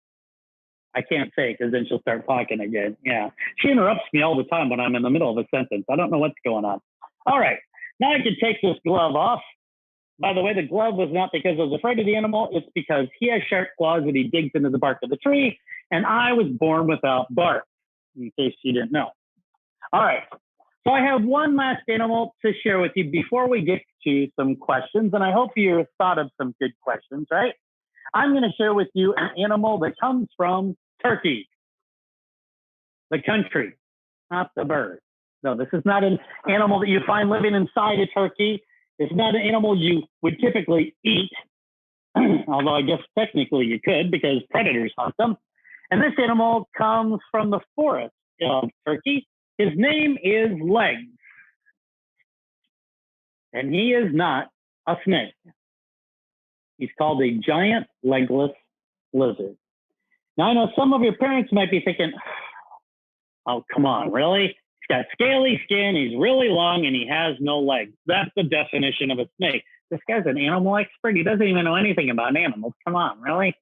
I can't say because then she'll start talking again. Yeah, she interrupts me all the time when I'm in the middle of a sentence. I don't know what's going on. All right, now I can take this glove off. By the way, the glove was not because I was afraid of the animal. It's because he has sharp claws and he digs into the bark of the tree, and I was born without bark, in case you didn't know. All right, so I have one last animal to share with you before we get to some questions, and I hope you thought of some good questions, right? I'm going to share with you an animal that comes from Turkey, the country, not the bird. No, this is not an animal that you find living inside a turkey. It's not an animal you would typically eat, although I guess technically you could because predators hunt them. And this animal comes from the forest of Turkey. His name is Legs, and he is not a snake. He's called a giant legless lizard. Now, I know some of your parents might be thinking, oh, come on, really? He's got scaly skin, he's really long, and he has no legs. That's the definition of a snake. This guy's an animal expert. He doesn't even know anything about animals. Come on, really?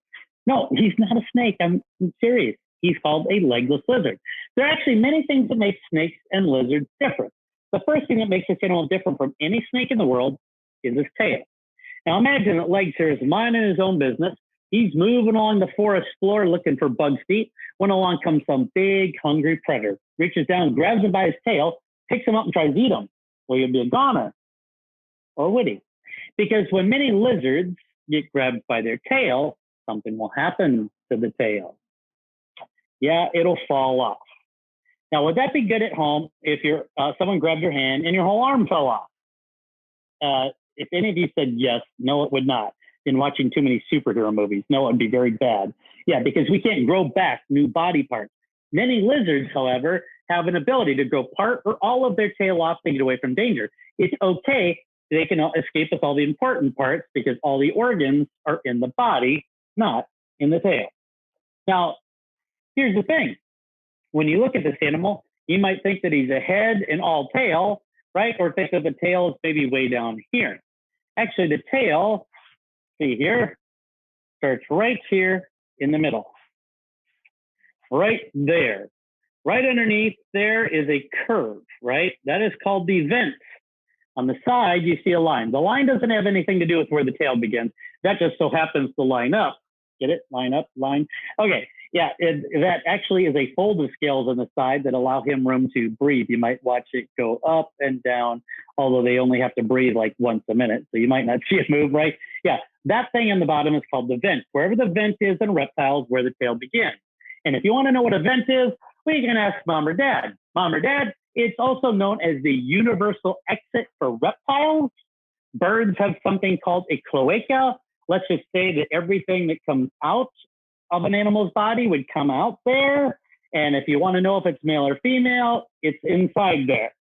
No, he's not a snake. I'm serious. He's called a legless lizard. There are actually many things that make snakes and lizards different. The first thing that makes this animal different from any snake in the world is his tail. Now imagine that Legs here is minding his own business. He's moving along the forest floor looking for bugs to eat, when along comes some big hungry predator, reaches down, grabs him by his tail, picks him up and tries to eat him. Well, he'd be a goner. Or would he? Because when many lizards get grabbed by their tail, something will happen to the tail. Yeah, it'll fall off. Now, would that be good at home if someone grabbed your hand and your whole arm fell off? If any of you said yes, no, it would not. In watching too many superhero movies, no, it would be very bad. Yeah, because we can't grow back new body parts. Many lizards, however, have an ability to grow part or all of their tail off to get away from danger. It's okay. They can escape with all the important parts because all the organs are in the body, not in the tail. Now, here's the thing. When you look at this animal, you might think that he's a head and all tail, right? Or think that the tail is maybe way down here. Actually, the tail, see here, starts right here in the middle. Right there. Right underneath there is a curve, right? That is called the vent. On the side, you see a line. The line doesn't have anything to do with where the tail begins. That just so happens to line up. Get it? Line up, line. Okay, yeah, that actually is a fold of scales on the side that allow him room to breathe. You might watch it go up and down, although they only have to breathe like once a minute, so you might not see it move, right? Yeah, that thing on the bottom is called the vent. Wherever the vent is in reptiles, where the tail begins. And if you want to know what a vent is, well, you can ask mom or dad. Mom or dad, it's also known as the universal exit for reptiles. Birds have something called a cloaca. Let's just say that everything that comes out of an animal's body would come out there. And if you want to know if it's male or female, it's inside there.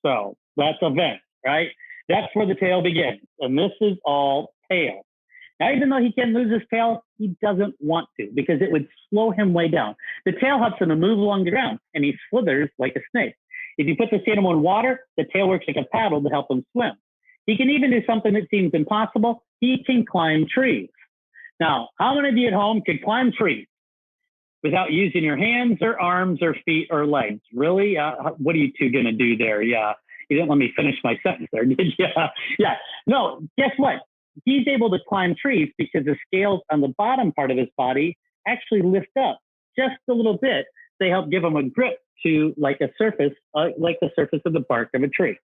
So that's a vent, right? That's where the tail begins. And this is all tail. Now, even though he can lose his tail, he doesn't want to because it would slow him way down. The tail helps him to move along the ground, and he slithers like a snake. If you put this animal in water, the tail works like a paddle to help him swim. He can even do something that seems impossible. He can climb trees. Now, how many of you at home could climb trees without using your hands or arms or feet or legs? Really? What are you two going to do there? Yeah. You didn't let me finish my sentence there, did you? Yeah. No, guess what? He's able to climb trees because the scales on the bottom part of his body actually lift up just a little bit. They help give him a grip to like the surface of the bark of a tree.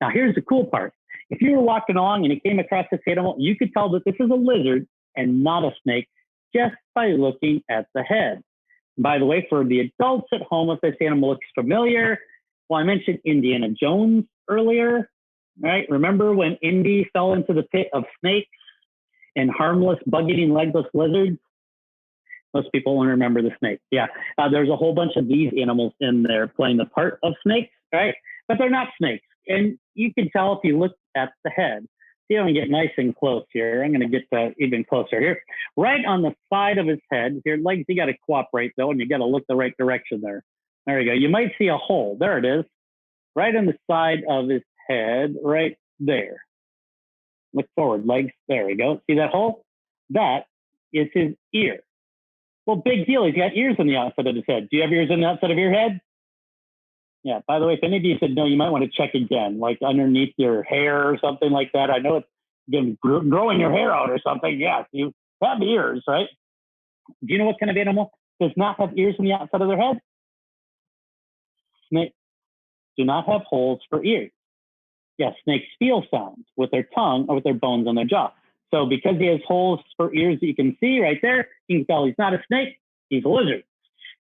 Now, here's the cool part. If you were walking along and you came across this animal, you could tell that this is a lizard and not a snake just by looking at the head. By the way, for the adults at home, if this animal looks familiar, well, I mentioned Indiana Jones earlier, right? Remember when Indy fell into the pit of snakes and harmless bug-eating legless lizards? Most people won't remember the snakes. Yeah, there's a whole bunch of these animals in there playing the part of snakes, right? But they're not snakes. And you can tell if you look at the head. See, I'm going to get nice and close here. I'm going to get even closer here. Right on the side of his head, your legs, you got to cooperate though, and you got to look the right direction there. There you go. You might see a hole. There it is. Right on the side of his head, right there. Look forward, legs. There we go. See that hole? That is his ear. Well, big deal. He's got ears on the outside of his head. Do you have ears on the outside of your head? Yeah. By the way, if any of you said no, you might want to check again, like underneath your hair or something like that. I know it's growing your hair out or something. Yes, you have ears, right? Do you know what kind of animal does not have ears on the outside of their head? Snakes do not have holes for ears. Yeah, snakes feel sounds with their tongue or with their bones on their jaw. So because he has holes for ears that you can see right there, you can tell he's not a snake, he's a lizard.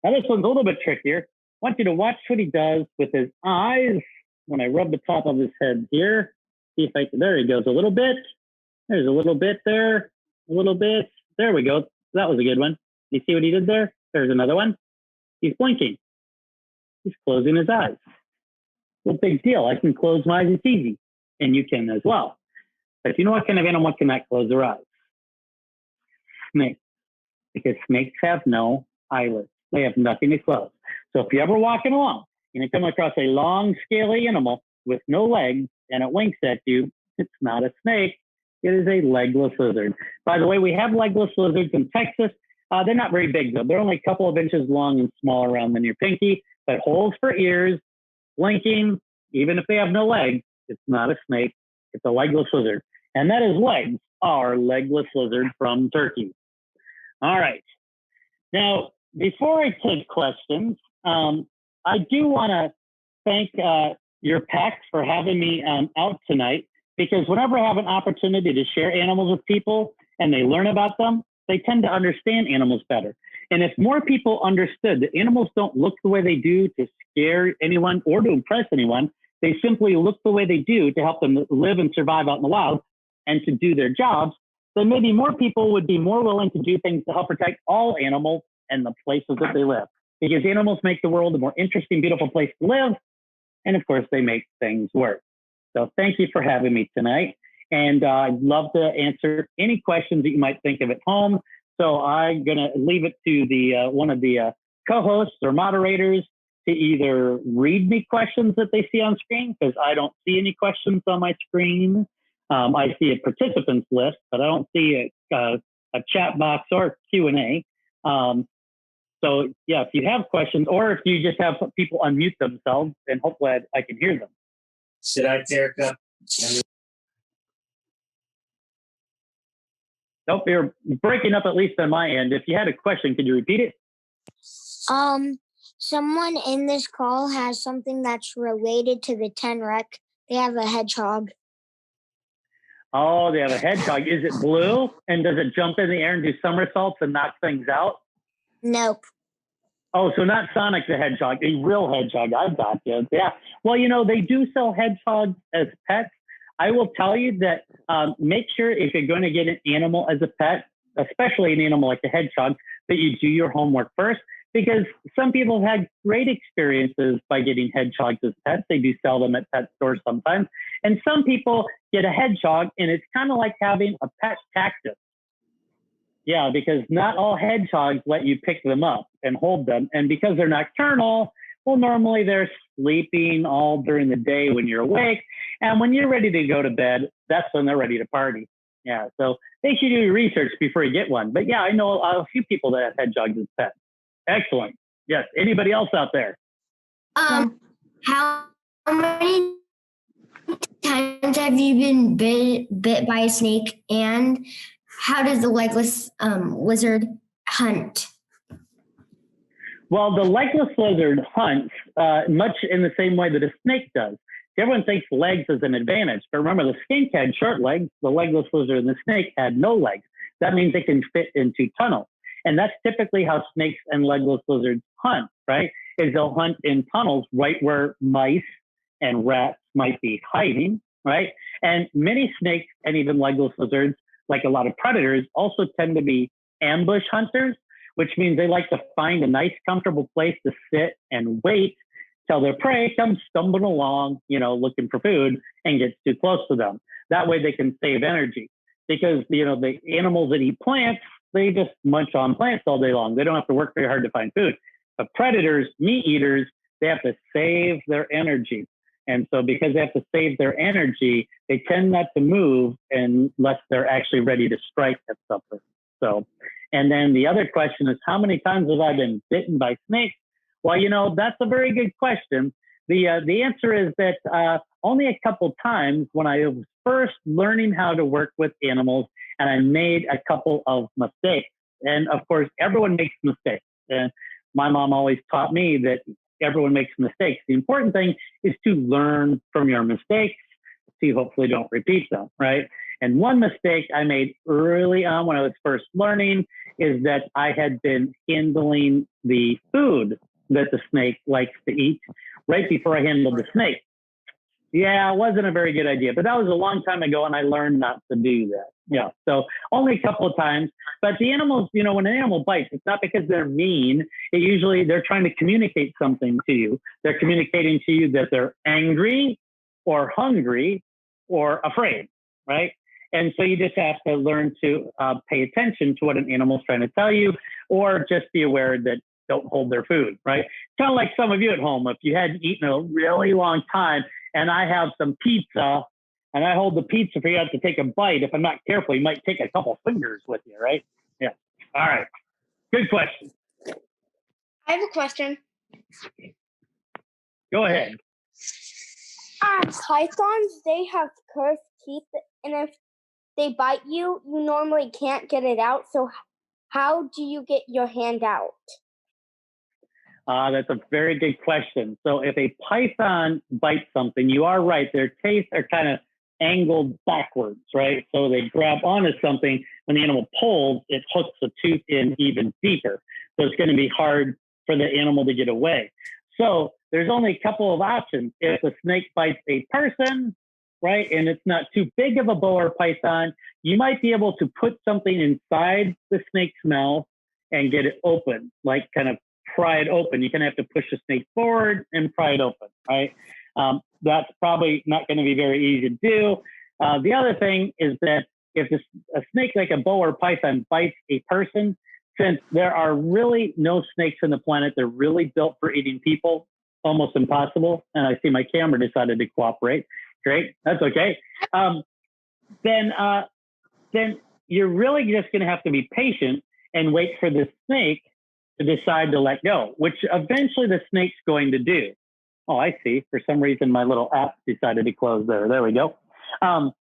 Now this one's a little bit trickier. I want you to watch what he does with his eyes. When I rub the top of his head here, see if I can, there he goes a little bit. There's a little bit there, a little bit. There we go. That was a good one. You see what he did there? There's another one. He's blinking. He's closing his eyes. Well, big deal. I can close my eyes. It's easy. And you can as well. But you know what kind of animal cannot close their eyes? Snakes. Because snakes have no eyelids. They have nothing to close. So if you're ever walking along and you come across a long, scaly animal with no legs and it winks at you, it's not a snake. It is a legless lizard. By the way, we have legless lizards in Texas. They're not very big, though. They're only a couple of inches long and small around than your pinky, but holes for ears, blinking, even if they have no legs, it's not a snake. It's a legless lizard. And that is legs, our legless lizard from Turkey. All right. Now, before I take questions, I do want to thank your PACs for having me out tonight, because whenever I have an opportunity to share animals with people and they learn about them, they tend to understand animals better. And if more people understood that animals don't look the way they do to scare anyone or to impress anyone, they simply look the way they do to help them live and survive out in the wild and to do their jobs, then maybe more people would be more willing to do things to help protect all animals and the places that they live. Because animals make the world a more interesting, beautiful place to live. And of course, they make things work. So thank you for having me tonight. And I'd love to answer any questions that you might think of at home. So I'm going to leave it to the one of the co-hosts or moderators to either read me questions that they see on screen, because I don't see any questions on my screen. I see a participants list, but I don't see a chat box or Q&A. So yeah, if you have questions, or if you just have people unmute themselves, then hopefully I can hear them. Should I, Terica? Nope, you're breaking up at least on my end. If you had a question, could you repeat it? Someone in this call has something that's related to the 10 rec. They have a hedgehog. Oh, they have a hedgehog. Is it blue? And does it jump in the air and do somersaults and knock things out? Nope. Oh, so not Sonic the Hedgehog, a real hedgehog. I've got you. Yeah. Well, you know, they do sell hedgehogs as pets. I will tell you that make sure if you're going to get an animal as a pet, especially an animal like the hedgehog, that you do your homework first, because some people have had great experiences by getting hedgehogs as pets. They do sell them at pet stores sometimes. And some people get a hedgehog and it's kind of like having a pet cactus. Yeah, because not all hedgehogs let you pick them up and hold them. And because they're nocturnal, well, normally they're sleeping all during the day when you're awake. And when you're ready to go to bed, that's when they're ready to party. Yeah, so they should do your research before you get one. But yeah, I know a few people that have hedgehogs as pets. Excellent. Yes. Anybody else out there? How many times have you been bit by a snake, and how does the legless lizard hunt? Well, the legless lizard hunts much in the same way that a snake does. Everyone thinks legs is an advantage, but remember the skink had short legs, the legless lizard and the snake had no legs. That means they can fit into tunnels. And that's typically how snakes and legless lizards hunt, right? Is they'll hunt in tunnels right where mice and rats might be hiding, right? And many snakes and even legless lizards, like a lot of predators, also tend to be ambush hunters, which means they like to find a nice, comfortable place to sit and wait till their prey comes stumbling along, looking for food and gets too close to them. That way they can save energy because, the animals that eat plants, they just munch on plants all day long. They don't have to work very hard to find food. But predators, meat eaters, they have to save their energy. And so because they have to save their energy, they tend not to move unless they're actually ready to strike at something. So, and then the other question is, how many times have I been bitten by snakes? Well, that's a very good question. The answer is that only a couple times when I was first learning how to work with animals, and I made a couple of mistakes. And of course, everyone makes mistakes. And my mom always taught me that everyone makes mistakes. The important thing is to learn from your mistakes so you hopefully don't repeat them, right? And one mistake I made early on when I was first learning is that I had been handling the food that the snake likes to eat right before I handled the snake. Yeah, it wasn't a very good idea, but that was a long time ago and I learned not to do that. Yeah, so only a couple of times. But the animals, when an animal bites, it's not because they're mean. They're trying to communicate something to you. They're communicating to you that they're angry or hungry or afraid, right? And so you just have to learn to pay attention to what an animal's trying to tell you, or just be aware that don't hold their food, right? Kind of like some of you at home, if you hadn't eaten a really long time and I have some pizza and I hold the pizza for you to take a bite, if I'm not careful, you might take a couple fingers with you, right? Yeah. All right. Good question. I have a question. Go ahead. Pythons, they have curved teeth, and if they bite you, you normally can't get it out. So how do you get your hand out? That's a very good question. So if a python bites something, you are right. Their teeth are kind of angled backwards, right? So they grab onto something. When the animal pulls, it hooks the tooth in even deeper. So it's going to be hard for the animal to get away. So there's only a couple of options. If the snake bites a person, right, and it's not too big of a boa or python, you might be able to put something inside the snake's mouth and get it open, like kind of pry it open. You kind of have to push the snake forward and pry it open, right? That's probably not going to be very easy to do. The other thing is that if a snake like a boa or python bites a person, since there are really no snakes on the planet, they're really built for eating people, almost impossible. And I see my camera decided to cooperate. Great, that's okay. Then you're really just going to have to be patient and wait for the snake to decide to let go, which eventually the snake's going to do. Oh, I see. For some reason, my little app decided to close there. There we go. And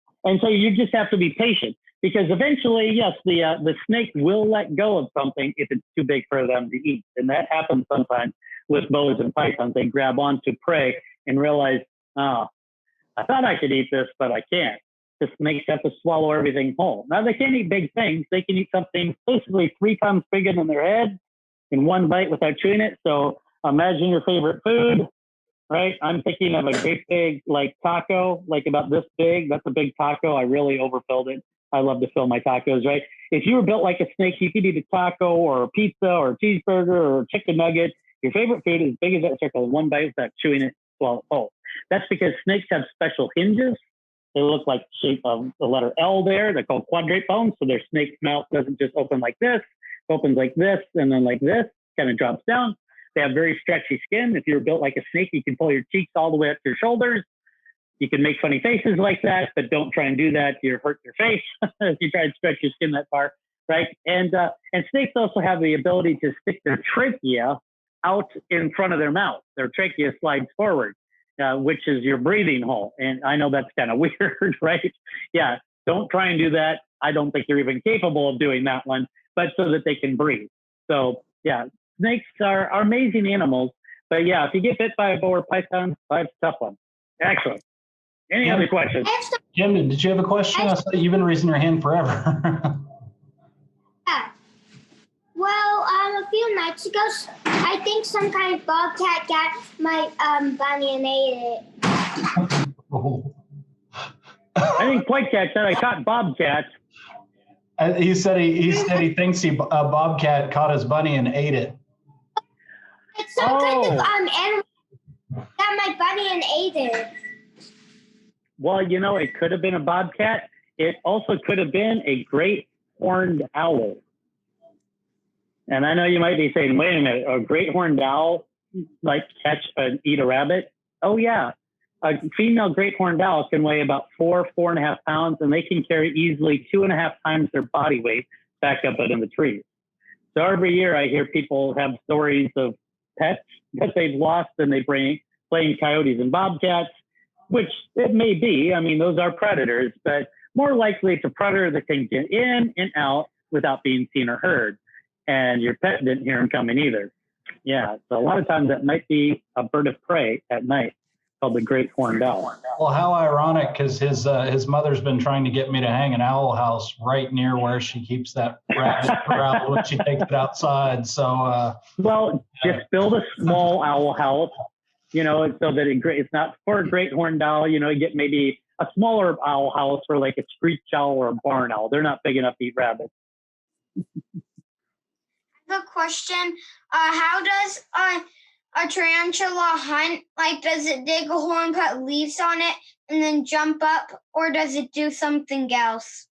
so you just have to be patient because eventually, yes, the snake will let go of something if it's too big for them to eat. And that happens sometimes with boas and pythons. They grab onto prey and realize, oh, I thought I could eat this, but I can't. The snakes have to swallow everything whole. Now, they can't eat big things. They can eat something basically 3 times bigger than their head in one bite without chewing it. So imagine your favorite food, right? I'm thinking of a great big like taco, like about this big. That's a big taco. I really overfilled it. I love to fill my tacos, right? If you were built like a snake, you could eat a taco or a pizza or a cheeseburger or a chicken nugget. Your favorite food is big as that circle in one bite without chewing it, swallow it whole. That's because snakes have special hinges. They look like the shape of the letter L there. They're called quadrate bones. So their snake's mouth doesn't just open like this. It opens like this and then like this, kind of drops down. They have very stretchy skin. If you're built like a snake, you can pull your cheeks all the way up to your shoulders. You can make funny faces like that, but don't try and do that. You'll hurt your face if you try and stretch your skin that far, right? And snakes also have the ability to stick their trachea out in front of their mouth. Their trachea slides forward, which is your breathing hole. And I know that's kind of weird, right? Yeah, don't try and do that. I don't think you're even capable of doing that one, but so that they can breathe. So yeah, snakes are amazing animals. But yeah, if you get bit by a boa or python, that's a tough one. Excellent. Any other questions? Jim, did you have a question? I saw you've been raising your hand forever. Yeah. Well, nights ago, I think some kind of bobcat got my bunny and ate it. I think Playcat said I caught bobcats. He said he thinks a bobcat caught his bunny and ate it. It's some kind of animal got my bunny and ate it. Well, you know, it could have been a bobcat. It also could have been a great horned owl. And I know you might be saying, wait a minute, a great horned owl like catch and eat a rabbit? Oh yeah. A female great horned owl can weigh about 4.5 pounds, and they can carry easily 2.5 times their body weight back up in the trees. So every year I hear people have stories of pets that they've lost, and they blame coyotes and bobcats, which it may be. I mean, those are predators, but more likely it's a predator that can get in and out without being seen or heard. And your pet didn't hear him coming either. Yeah, so a lot of times that might be a bird of prey at night called the great horned owl. Well, how ironic, because his mother's been trying to get me to hang an owl house right near where she keeps that rabbit corral when she takes it outside. So, well, just build a small owl house, you know, so that it's not for a great horned owl. You know, you get maybe a smaller owl house for like a screech owl or a barn owl. They're not big enough to eat rabbits. The question: how does a tarantula hunt? Like, does it dig a hole and put leaves on it and then jump up, or does it do something else?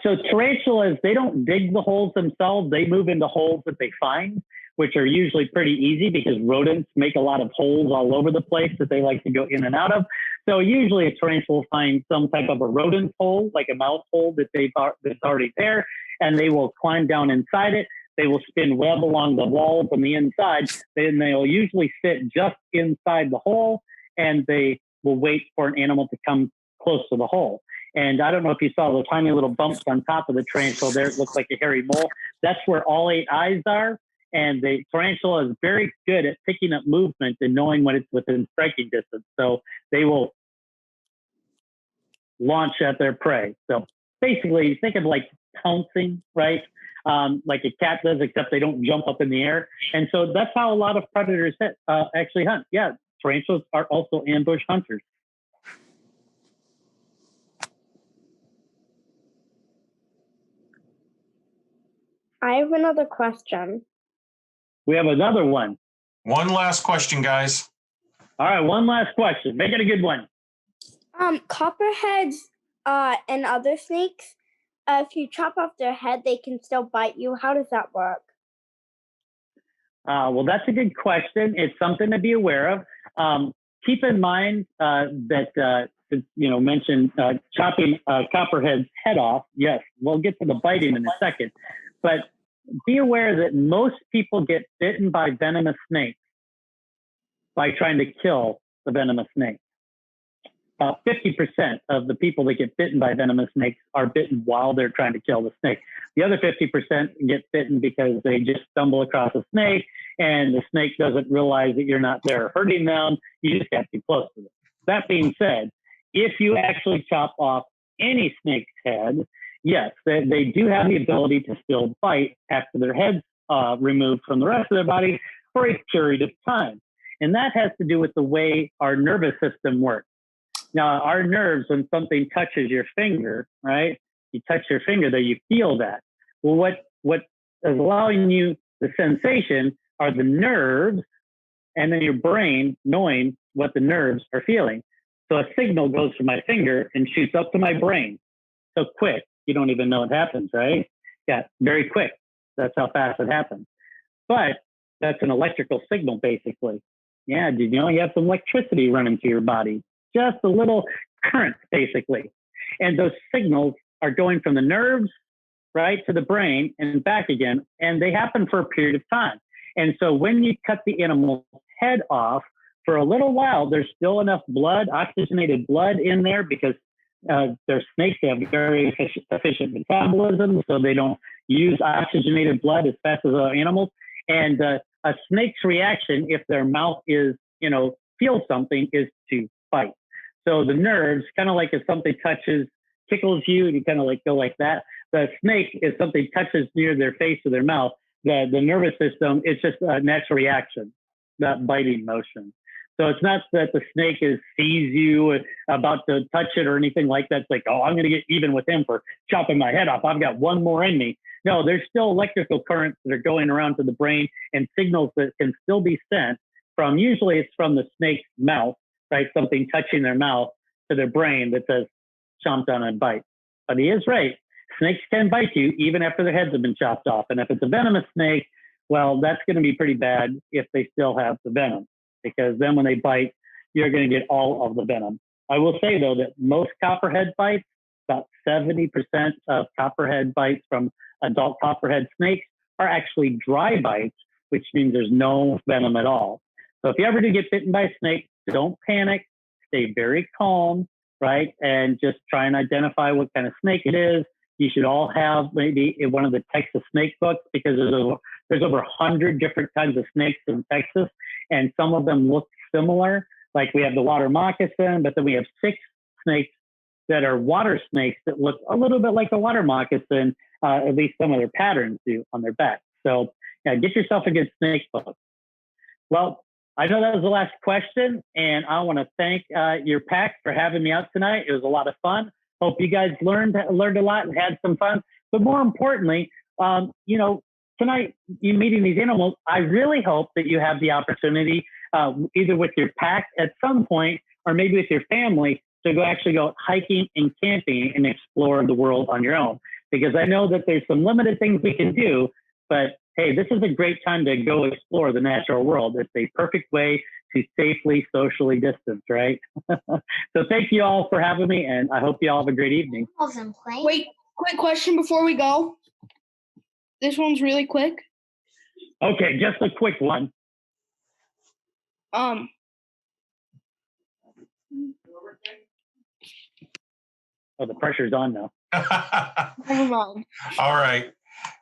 So tarantulas, they don't dig the holes themselves. They move into holes that they find, which are usually pretty easy because rodents make a lot of holes all over the place that they like to go in and out of. So usually a tarantula will find some type of a rodent hole, like a mouse hole that's already there, and they will climb down inside it. They will spin web along the walls on the inside. Then they'll usually sit just inside the hole, and they will wait for an animal to come close to the hole. And I don't know if you saw the tiny little bumps on top of the tarantula there. It looks like a hairy mole. That's where all 8 eyes are. And the tarantula is very good at picking up movement and knowing when it's within striking distance. So they will launch at their prey. So basically, think of like pouncing, right? Like a cat does, except they don't jump up in the air. And so that's how a lot of predators actually hunt. Yeah, tarantulas are also ambush hunters. I have another question. We have another one. One last question, guys. All right, one last question. Make it a good one. Copperheads and other snakes, if you chop off their head, they can still bite you. How does that work? Well, that's a good question. It's something to be aware of. Keep in mind that, mentioned chopping copperhead's head off. Yes, we'll get to the biting in a second. But be aware that most people get bitten by venomous snakes by trying to kill the venomous snake. 50% of the people that get bitten by venomous snakes are bitten while they're trying to kill the snake. The other 50% get bitten because they just stumble across a snake and the snake doesn't realize that you're not there hurting them. You just got too close to them. That being said, if you actually chop off any snake's head, yes, they do have the ability to still bite after their head's removed from the rest of their body for a period of time. And that has to do with the way our nervous system works. Now, our nerves, when something touches your finger, right? You touch your finger there, you feel that. Well, what is allowing you the sensation are the nerves and then your brain knowing what the nerves are feeling. So a signal goes from my finger and shoots up to my brain. So quick, you don't even know it happens, right? Yeah, very quick. That's how fast it happens. But that's an electrical signal, basically. Yeah, did you know you have some electricity running through your body? Just a little current, basically. And those signals are going from the nerves, right, to the brain and back again. And they happen for a period of time. And so when you cut the animal's head off, for a little while, there's still enough blood, oxygenated blood in there because they're snakes. They have very efficient metabolism, so they don't use oxygenated blood as fast as other animals. And a snake's reaction, if their mouth is, feels something, is to fight. So the nerves, kind of like if something tickles you, and you kind of like go like that. The snake, if something touches near their face or their mouth, the nervous system, it's just a natural reaction, that biting motion. So it's not that the snake sees you about to touch it or anything like that. It's like, oh, I'm going to get even with him for chopping my head off. I've got one more in me. No, there's still electrical currents that are going around to the brain and signals that can still be sent from, usually it's from the snake's mouth, right? Something touching their mouth to their brain that says, chomp down and bite. But he is right. Snakes can bite you even after their heads have been chopped off. And if it's a venomous snake, well, that's going to be pretty bad if they still have the venom, because then when they bite, you're going to get all of the venom. I will say, though, that most copperhead bites, about 70% of copperhead bites from adult copperhead snakes are actually dry bites, which means there's no venom at all. So if you ever do get bitten by a snake, don't panic, stay very calm, right? And just try and identify what kind of snake it is. You should all have maybe one of the Texas snake books, because there's over 100 different kinds of snakes in Texas, and some of them look similar. Like we have the water moccasin, but then we have 6 snakes that are water snakes that look a little bit like a water moccasin, at least some of their patterns do on their back. So yeah, get yourself a good snake book. Well, I know that was the last question, and I want to thank your pack for having me out tonight. It was a lot of fun. Hope you guys learned a lot and had some fun. But more importantly, tonight, you meeting these animals, I really hope that you have the opportunity, either with your pack at some point, or maybe with your family, to actually go hiking and camping and explore the world on your own. Because I know that there's some limited things we can do, but hey, this is a great time to go explore the natural world. It's a perfect way to safely socially distance, right? So thank you all for having me, and I hope you all have a great evening. Wait, quick question before we go. This one's really quick. Okay, just a quick one. Um, Oh, the pressure's on now. never mind. All right.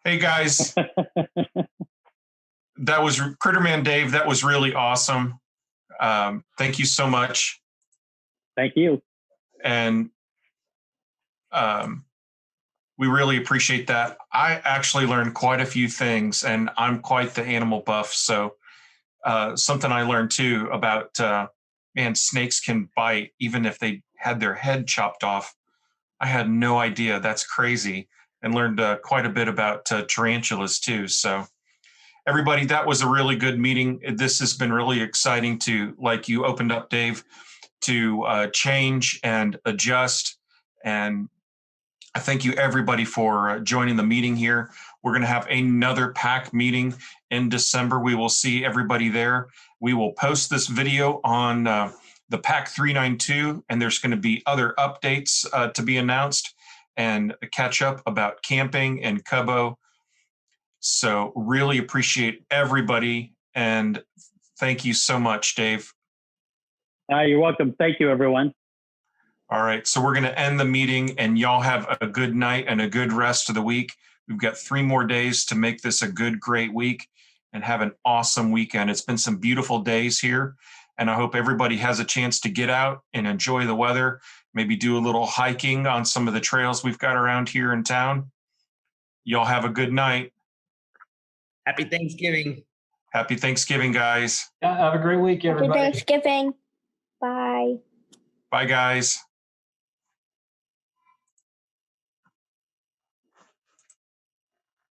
Hey, guys. That was Critterman Dave. That was really awesome. Thank you so much. Thank you. And we really appreciate that. I actually learned quite a few things, and I'm quite the animal buff. So something I learned too about, snakes can bite even if they had their head chopped off. I had no idea. That's crazy. And learned quite a bit about tarantulas too. So everybody, that was a really good meeting. This has been really exciting to, like you opened up, Dave, to change and adjust. And I thank you everybody for joining the meeting here. We're going to have another pack meeting in December. We will see everybody there. We will post this video on the Pack 392, and there's going to be other updates to be announced and catch up about camping and Cubbo. So really appreciate everybody, and thank you so much, Dave. You're welcome. Thank you, everyone. All right, so we're going to end the meeting, and y'all have a good night and a good rest of the week. We've got 3 more days to make this a good, great week, and have an awesome weekend. It's been some beautiful days here, and I hope everybody has a chance to get out and enjoy the weather, maybe do a little hiking on some of the trails we've got around here in town. Y'all have a good night. Happy Thanksgiving. Happy Thanksgiving, guys. Yeah, have a great week, everybody. Happy Thanksgiving. Bye. Bye, guys.